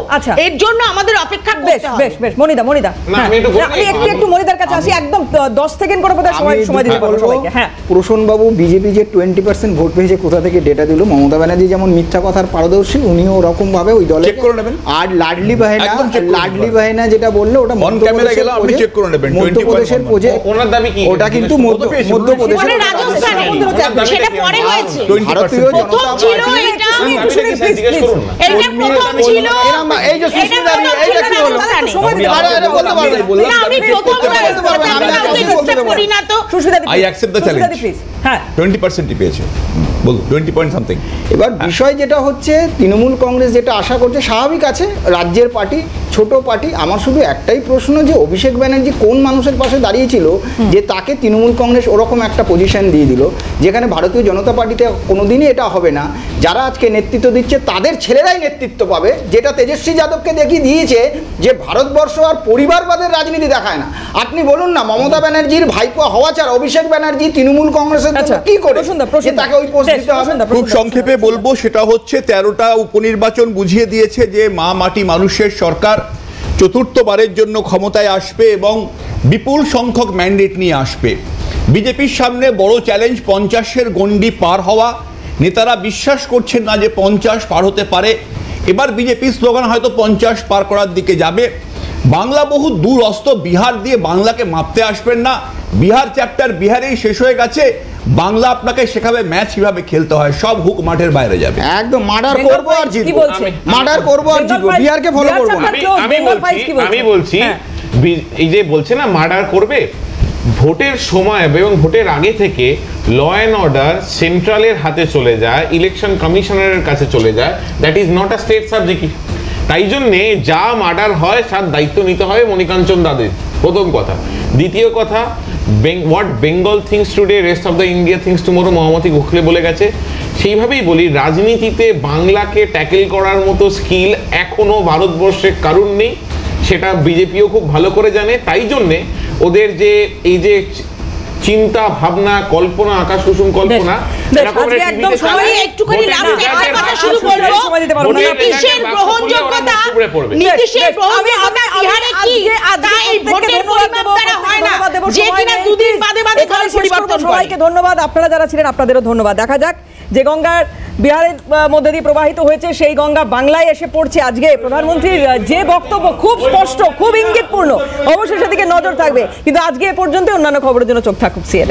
এর জন্য আমাদের অপেক্ষা করতে হবে। বেশ মনিদা আমি একটু মনিদার কাছে আসি, একদম 10 সেকেন্ড করে বোধহয় সময় দিতে বলো সবাইকে। হ্যাঁ, প্রসন্ন বাবু, বিজেপি যে 20% ভোট পেয়েছে কোথা থেকে ডেটা দিল? মমতা ব্যানার্জি যেমন মিথ্যা কথার পারদর্শী, উনিও ওরকম ভাবে ওই দলে চেক করে নেবেন। আর লাডলি বাহেনা যেটা বললো ওটা অন ক্যামেরা গেল, আপনি চেক করে নেবেন। মধ্যপ্রদেশের প্রজেক্ট, ওনার দাবি কি? ওটা কিন্তু মধ্যপ্রদেশের, সেটা পরে হয়েছে, ভারতীয় জনতা পার্টি এটা প্রথম ছিল। এই যে সুস্মিতা, এইটা কি হলো? আরে বলতে পারবে, আমি প্রথম করি না তো। সুস্মিতা দি, আই অ্যাকসেপ্ট দ্য চ্যালেঞ্জ। হ্যাঁ, 20% পেয়েছে, বল 20 পয়েন্ট সামথিং। এবার বিষয় যেটা হচ্ছে, তৃণমূল কংগ্রেস যেটা আশা করছে স্বাভাবিক আছে, রাজ্যের পার্টি, ছোট পার্টি। আমার শুধু একটাই প্রশ্ন, যে অভিষেক ব্যানার্জি কোন মানুষের পাশে দাঁড়িয়েছিল যে তাকে তৃণমূল কংগ্রেস ওরকম একটা পজিশন দিয়ে দিল, যেখানে ভারতীয় জনতা পার্টিতে কোনোদিনই এটা হবে না। যারা আজকে নেতৃত্ব দিচ্ছে তাদের ছেলেরাই নেতৃত্ব পাবে, যেটা তেজস্বী যাদবকে দেখিয়ে দিয়েছে যে ভারতবর্ষ আর পরিবারবাদের রাজনীতি দেখায় না। আপনি বলুন না, মমতা ব্যানার্জির ভাইপো হওয়া ছাড়া অভিষেক ব্যানার্জি তৃণমূল কংগ্রেসের কি করে তাকে ওই পোস্ট দিতে হবে? খুব সংক্ষেপে বলবো, সেটা হচ্ছে 13টা উপনির্বাচন বুঝিয়ে দিয়েছে যে মা মাটি মানুষের সরকার চতুর্থবারের জন্য ক্ষমতায় আসবে এবং বিপুল সংখ্যক ম্যান্ডেট নিয়ে আসবে। বিজেপির সামনে বড় চ্যালেঞ্জ 50-এর গণ্ডি পার হওয়া। নেতারা বিশ্বাস করছেন না যে 50 পার হতে পারে। এবার বিজেপির স্লোগান হয়তো 50 পার করার দিকে যাবে। বাংলা বহু দূরস্থ, বিহার দিয়ে বাংলাকে মাপতে আসবেন না। বিহার চ্যাপ্টার বিহারেই শেষ হয়ে গেছে, বাংলা আপনাকে শেখাবে ম্যাচ কিভাবে খেলতে হয়, সব হুক মাঠের বাইরে যাবে। একদম মার্ডার করবো আর জিতবো, মার্ডার করবো আর জিতবো, বিহারকে ফলো করবো না। আমি বলছি এই যে বলছে না মার্ডার করবে, ভোটের সময় এবং ভোটের আগে থেকে ল অ্যান্ড অর্ডার সেন্ট্রালের হাতে চলে যায়, ইলেকশন কমিশনারের কাছে চলে যায়, that is not a state subject. তাই জন্যে যা মার্ডার হয় তার দায়িত্ব নিতে হবে মণিকাঞ্চন দাদের, প্রথম কথা। দ্বিতীয় কথা, what Bengal thinks today rest of the India thinks tomorrow মহামতি গোখলে বলে গেছে, সেইভাবেই বলি রাজনীতিতে বাংলাকে ট্যাকেল করার মতো স্কিল এখনো ভারতবর্ষে কারুর নেই, সেটা বিজেপিও খুব ভালো করে জানে। তাই জন্যে ওদের যে এই যে চিন্তা ভাবনা কল্পনা, আকাশ কুসুম কল্পনা, সবাইকে ধন্যবাদ, আপনারা যারা ছিলেন আপনাদেরও ধন্যবাদ। দেখা যাক যে গঙ্গার বিহারের মধ্যে দিয়ে প্রবাহিত হয়েছে সেই গঙ্গা বাংলায় এসে পড়ছে। আজকে প্রধানমন্ত্রীর যে বক্তব্য খুব স্পষ্ট, খুব ইঙ্গিতপূর্ণ, অবশ্যই সেদিকে নজর থাকবে। কিন্তু আজকে এ পর্যন্ত, অন্যান্য খবরের জন্য চোখ থাকুক CNN।